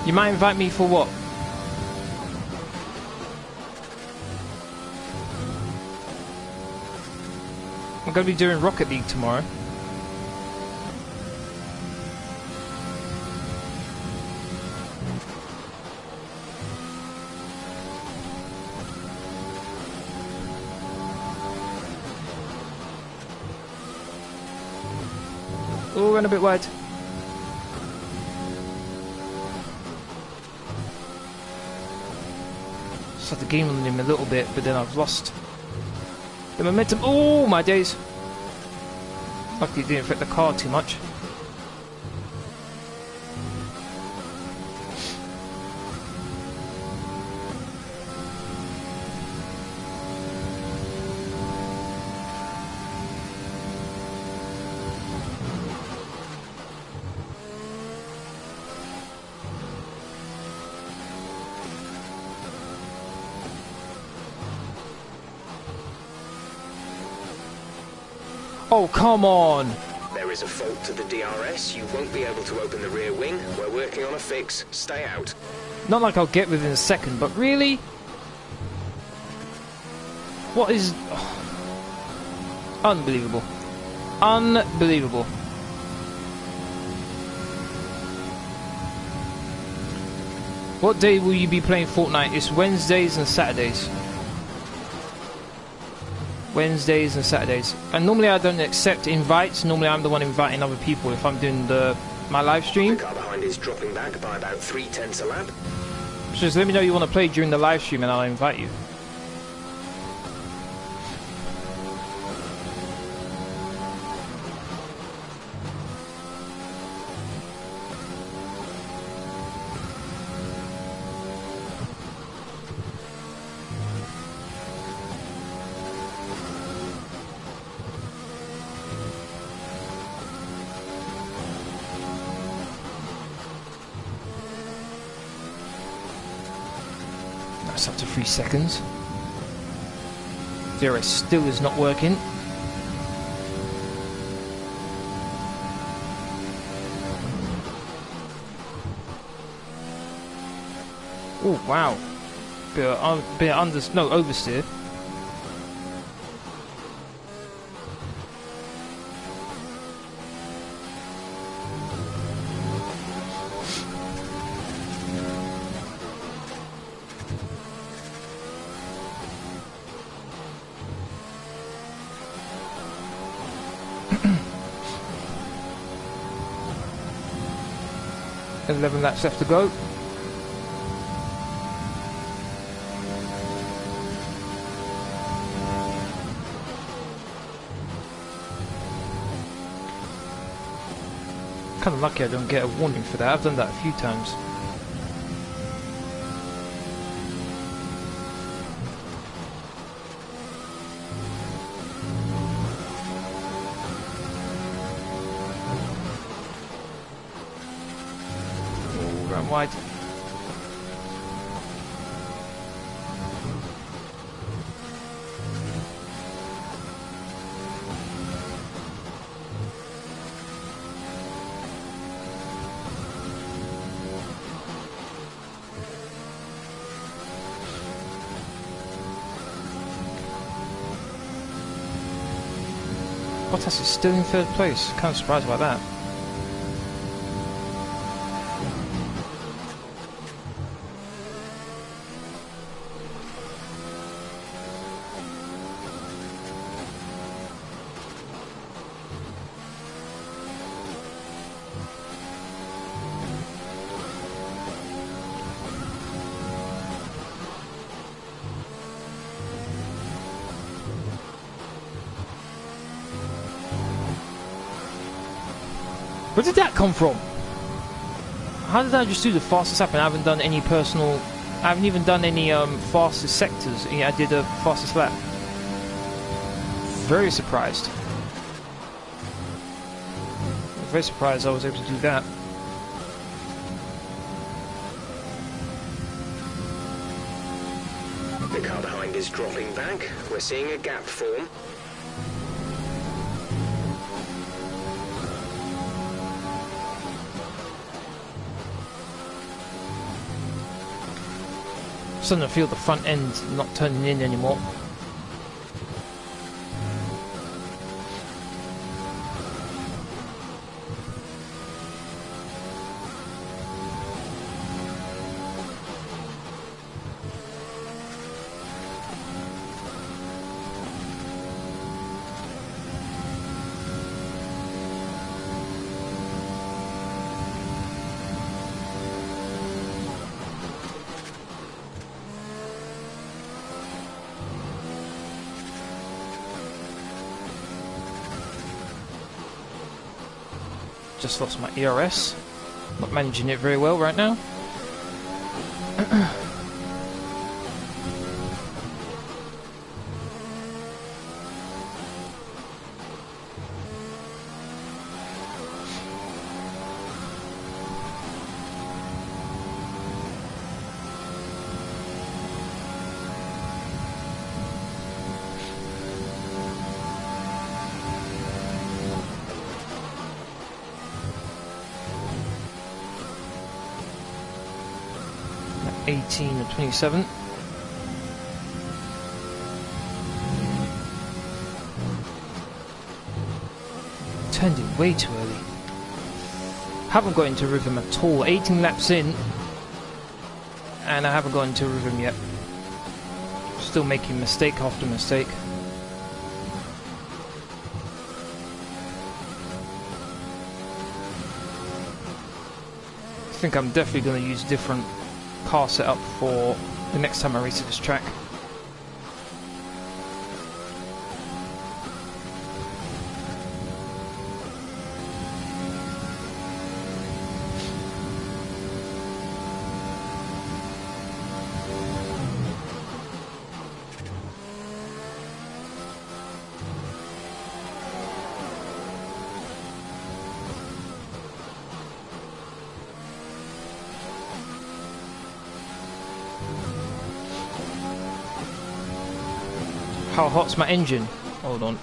You might invite me for what? I'm going to be doing Rocket League tomorrow. Oh, ran a bit wide. Just had the game on him a little bit, but then I've lost the momentum. Oh, my days. Luckily it didn't affect the car too much. Oh, come on! There is a fault to the DRS. You won't be able to open the rear wing. We're working on a fix. Stay out. Not like I'll get within a second, but really? What is... oh. Unbelievable. Unbelievable. What day will you be playing Fortnite? It's Wednesdays and Saturdays. Wednesdays and Saturdays. And normally I don't accept invites. Normally I'm the one inviting other people if I'm doing my live stream. The car behind is dropping back by about 0.3 a lap. Just let me know you want to play during the live stream and I'll invite you. That's up to 3 seconds. DRS still is not working. Oh wow, bit under, no, oversteer. And 11 laps left to go. Kind of lucky I don't get a warning for that. I've done that a few times. Wide. Bottas is still in third place. Kind of surprised by that. Where did that come from? How did I just do the fastest lap and I haven't done any personal... I haven't even done any fastest sectors. Yeah, I did a fastest lap. Very surprised. Very surprised I was able to do that. The car behind is dropping back. We're seeing a gap form. Starting to feel the front end not turning in anymore. Just lost my ERS. Not managing it very well right now. At 18 and 27. Turned it way too early. Haven't got into rhythm at all. 18 laps in, and I haven't got into rhythm yet. Still making mistake after mistake. I think I'm definitely going to use different car setup for the next time I race at this track. How hot's my engine? Hold on.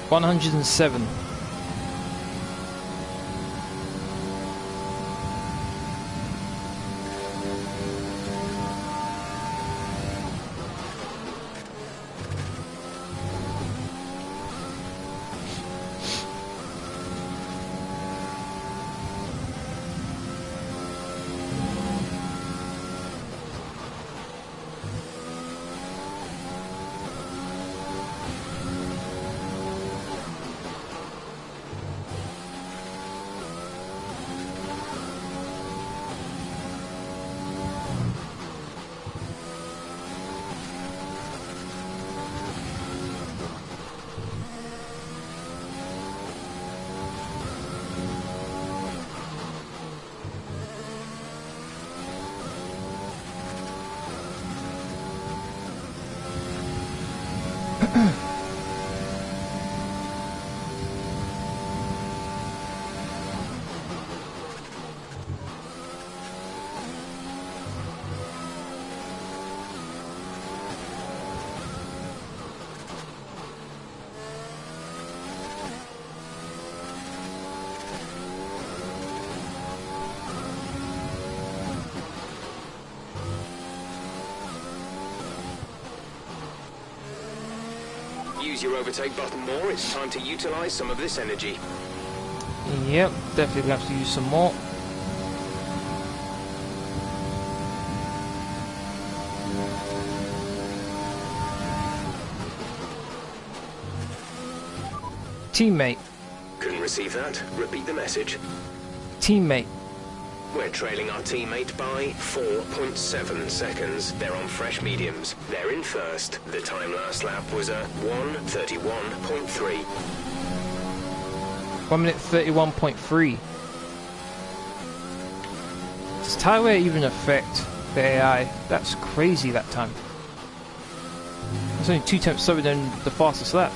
$107. Use your overtake button more. It's time to utilize some of this energy. Yep, definitely have to use some more. Teammate. Couldn't receive that. Repeat the message. Teammate. We're trailing our teammate by 4.7 seconds. They're on fresh mediums. They're in first. The time last lap was a 1:31.3. 1 minute 31.3. Does Tyre even affect the AI? That's crazy that time. It's only 2 tenths slower than the fastest lap.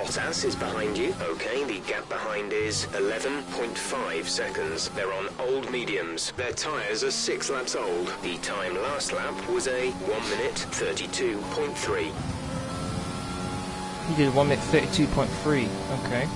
Bottas is behind you. Okay, the gap behind is 11.5 seconds. They're on old mediums. Their tyres are 6 laps old. The time last lap was a 1 minute 32.3. He did 1 minute 32.3. Okay.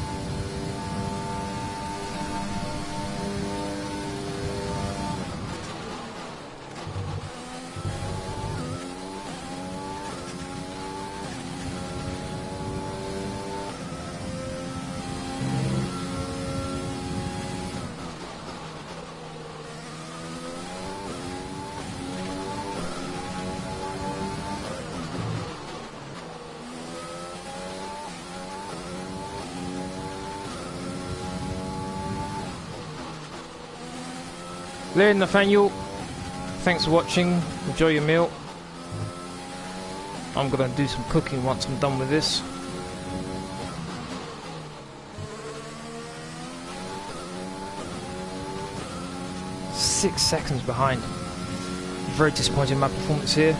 Lerlerc, Nathaniel, thanks for watching. Enjoy your meal. I'm gonna do some cooking once I'm done with this. Six seconds behind. Very disappointed in my performance here.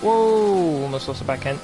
Whoa, almost lost the back end.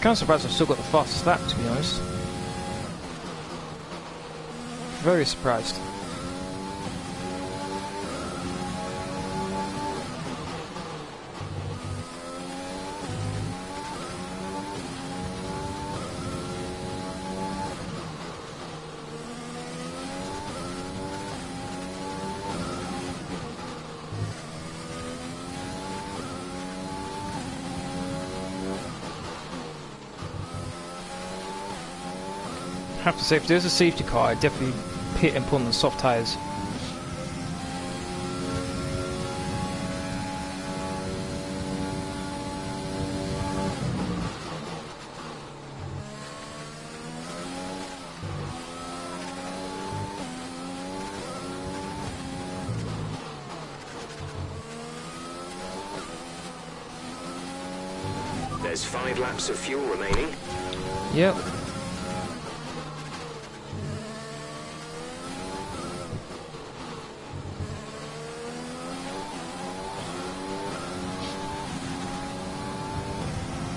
Kind of surprised I've still got the fastest lap, to be honest. Very surprised. I have to say, if there's a safety car, I'd definitely pit and put on the soft tyres. There's 5 laps of fuel remaining. Yep.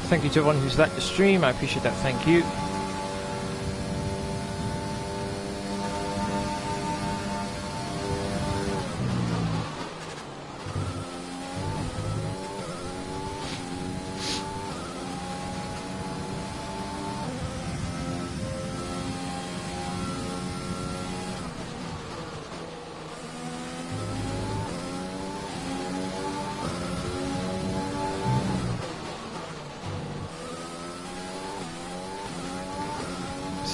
Thank you to everyone who's liked the stream, I appreciate that, thank you.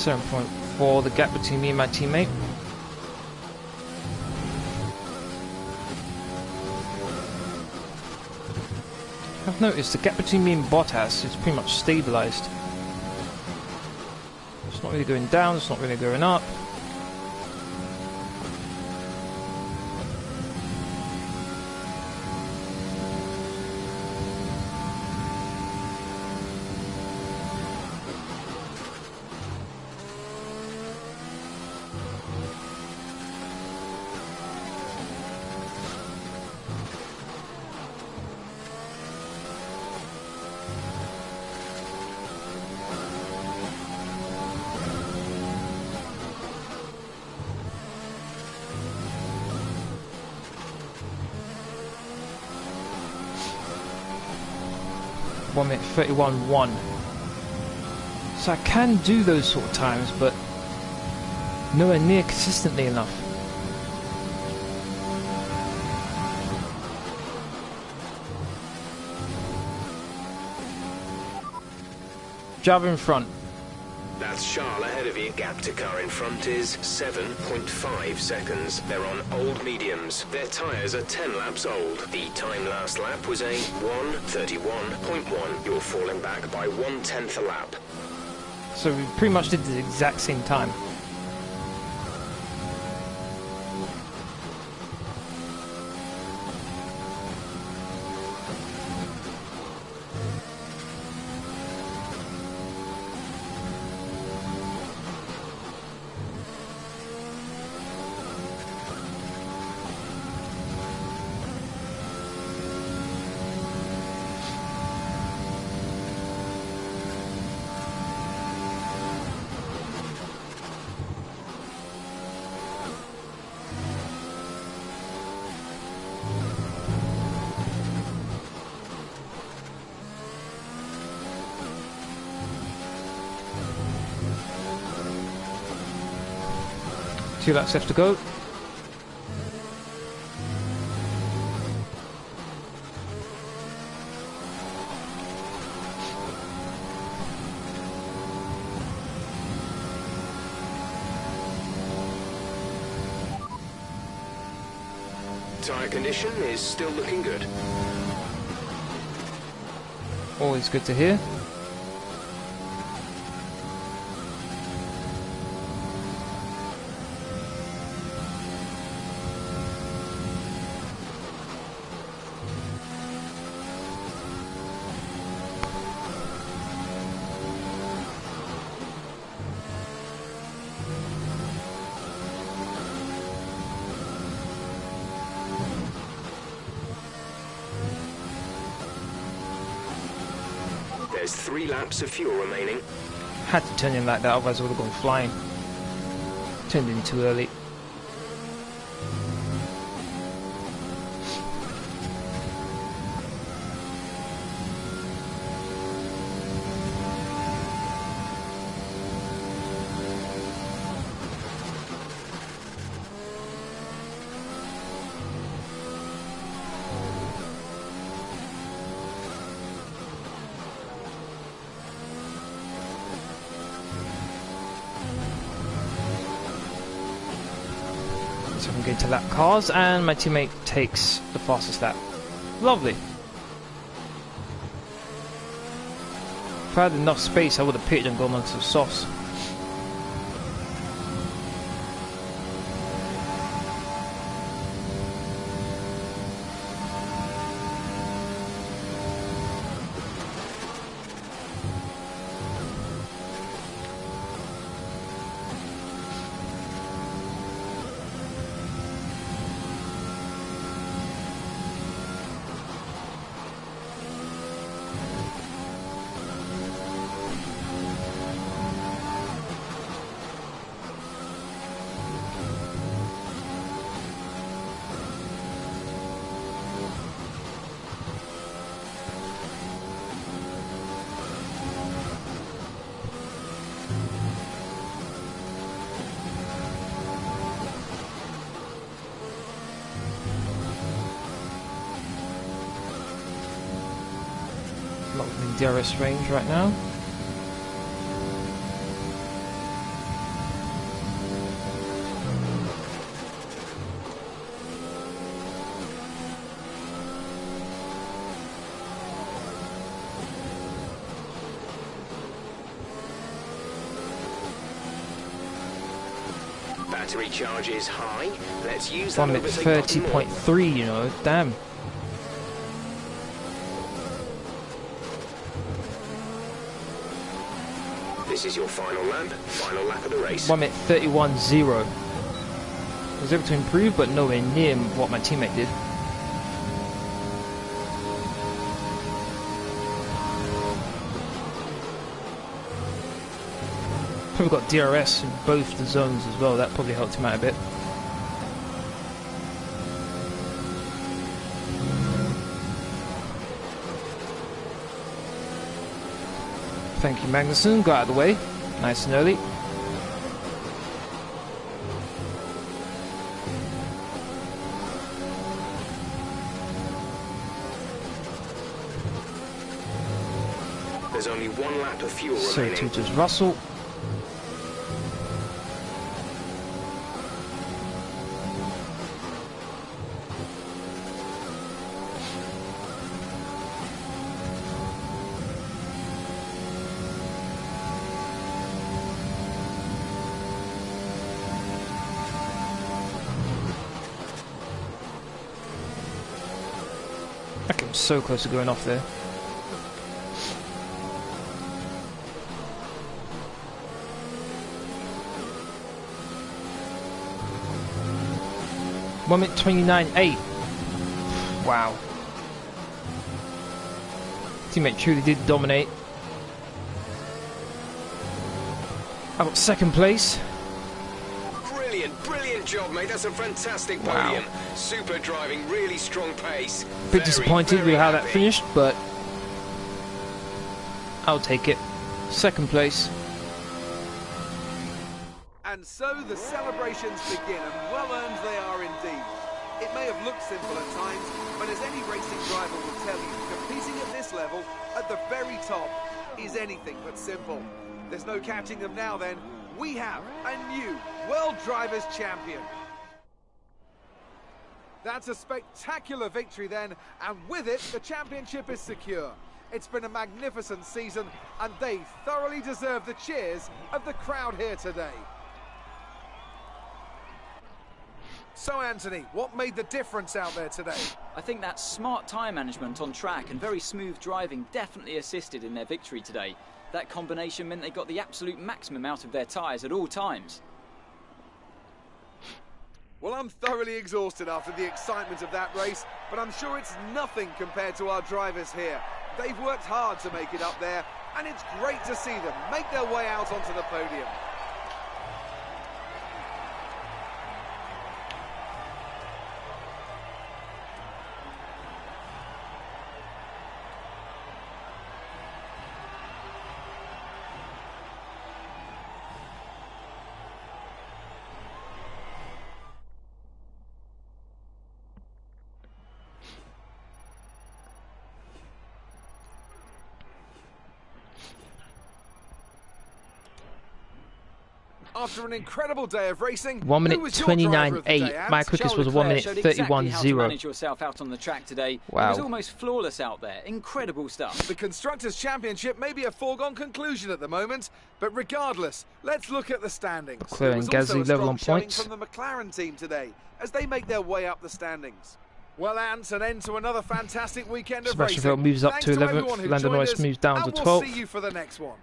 .4, the gap between me and my teammate. I've noticed the gap between me and Bottas is pretty much stabilised. It's not really going down, it's not really going up. Minute 31.1. So I can do those sort of times, but nowhere near consistently enough. Java in front. That's Charles ahead of you. Gap to car in front is 7.5 seconds. They're on old mediums. Their tyres are 10 laps old. The time last lap was a 1:31.1. You're falling back by 1/10 a lap. So we pretty much did the exact same time. Two laps left to go. Tyre condition is still looking good. Always good to hear. There's 3 laps of fuel remaining. Had to turn in like that, otherwise I would have gone flying. Turned in too early. So I'm going to lap cars, and my teammate takes the fastest lap. Lovely. If I had enough space, I would have pitted and gone onto the softs. Not in DRS range right now. Battery charge is high. Let's use that I'm at overtake button more. 30.3, you know, damn. This is your final lap of the race. I'm at 31.0. I was able to improve, but nowhere near what my teammate did. Probably got DRS in both the zones as well. That probably helped him out a bit. Thank you, Magnussen. Got out of the way. Nice and early. The There's only 1 lap of fuel So remaining. too does Russell. Okay, I'm so close to going off there. One minute 29.8. Wow. Teammate truly did dominate. I got second place. Brilliant job, mate. That's a fantastic Wow. podium. Super driving, really strong pace. Bit disappointed with how that finished, but I'll take it. Second place. And so the celebrations begin, and well earned they are indeed. It may have looked simple at times, but as any racing driver will tell you, competing at this level, at the very top, is anything but simple. There's no catching them now then. We have a new World Drivers' Champion. That's a spectacular victory then, and with it, the championship is secure. It's been a magnificent season, and they thoroughly deserve the cheers of the crowd here today. So, Anthony, what made the difference out there today? I think that smart tyre management on track and very smooth driving definitely assisted in their victory today. That combination meant they got the absolute maximum out of their tyres at all times. Well, I'm thoroughly exhausted after the excitement of that race, but I'm sure it's nothing compared to our drivers here. They've worked hard to make it up there, and it's great to see them make their way out onto the podium. After an incredible day of racing, 1 minute who was your driver of the day, 29.8. Ant? My quickest was a 1 minute showed exactly how to 31.0. manage yourself out on the track today. Wow. He was almost flawless out there. Incredible stuff. The Constructors' Championship may be a foregone conclusion at the moment, but regardless, let's look at the standings. Leclerc There and was also Gasly a level strong on showing points. from the McLaren team today, as they make their way up the standings. Well, Ant, an end to another fantastic weekend of Sebastian racing. Vettel moves up Thanks to 11th, everyone who Lando joined Norris us, moves down and to we'll 12th. see you for the next one.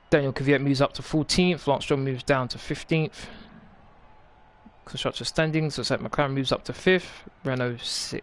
Daniel Kvyat moves up to 14th. Lance Stroll moves down to 15th. Constructor standings, looks like McLaren moves up to 5th. Renault 6th.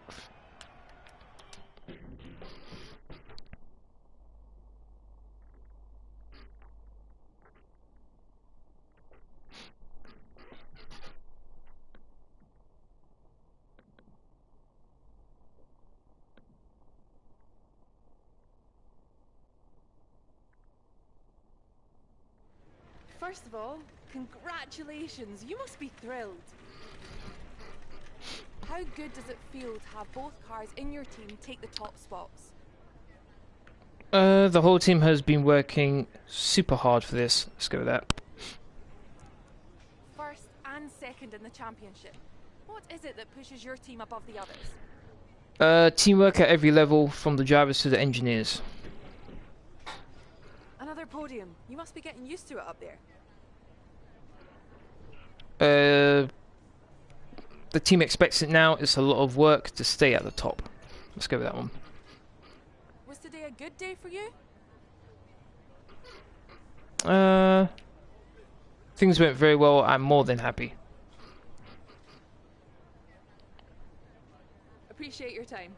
First of all, congratulations. You must be thrilled. How good does it feel to have both cars in your team take the top spots? The whole team has been working super hard for this. Let's go with that. First and second in the championship. What is it that pushes your team above the others? Teamwork at every level, from the drivers to the engineers. Another podium. You must be getting used to it up there. The team expects it now. It's a lot of work to stay at the top. Let's go with that one. Was today a good day for you? Things went very well. I'm more than happy. Appreciate your time.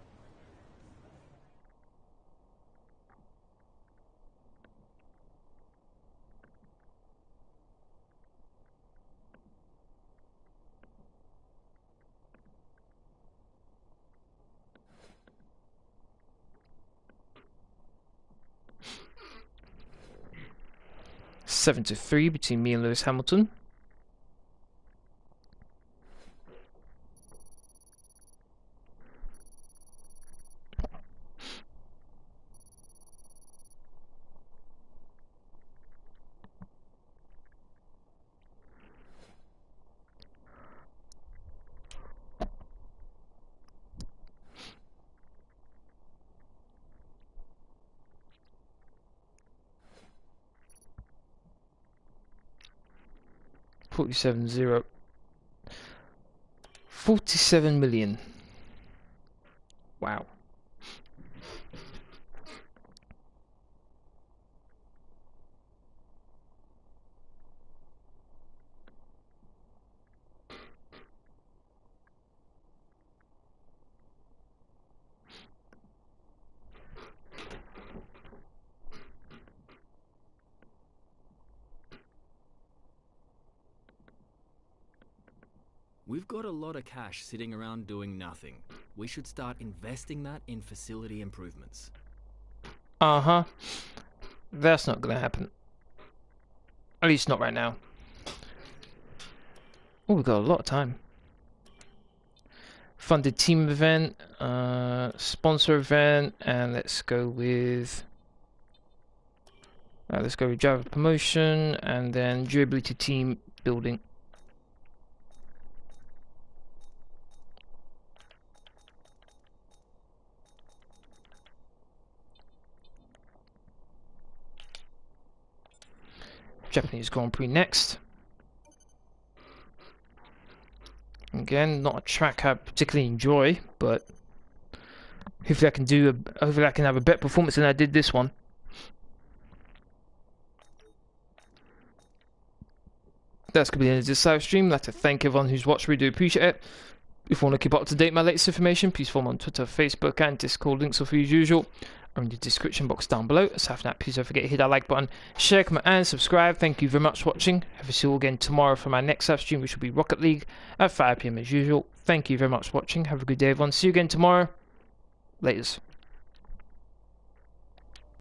Seven to 3 between me and Lewis Hamilton. 47.0. 47 million. Wow. We've got a lot of cash sitting around doing nothing. We should start investing that in facility improvements. Uh-huh. That's not gonna happen. At least not right now. Oh, we've got a lot of time. Funded team event, sponsor event, and let's go with driver promotion, and then durability team building. Japanese Grand Prix next. Again, not a track I particularly enjoy, but hopefully I can have a better performance than I did this one. That's going to be the end of this live stream. I'd like to thank everyone who's watched. We do appreciate it. If you want to keep up to date with my latest information, please follow me on Twitter, Facebook, and Discord. Links are for you as usual are in the description box down below. Aside from that, please don't forget to hit that like button, share, comment, and subscribe. Thank you very much for watching. Have a see you all again tomorrow for my next live stream, which will be Rocket League at 5 PM as usual. Thank you very much for watching. Have a good day, everyone. See you again tomorrow. Laters.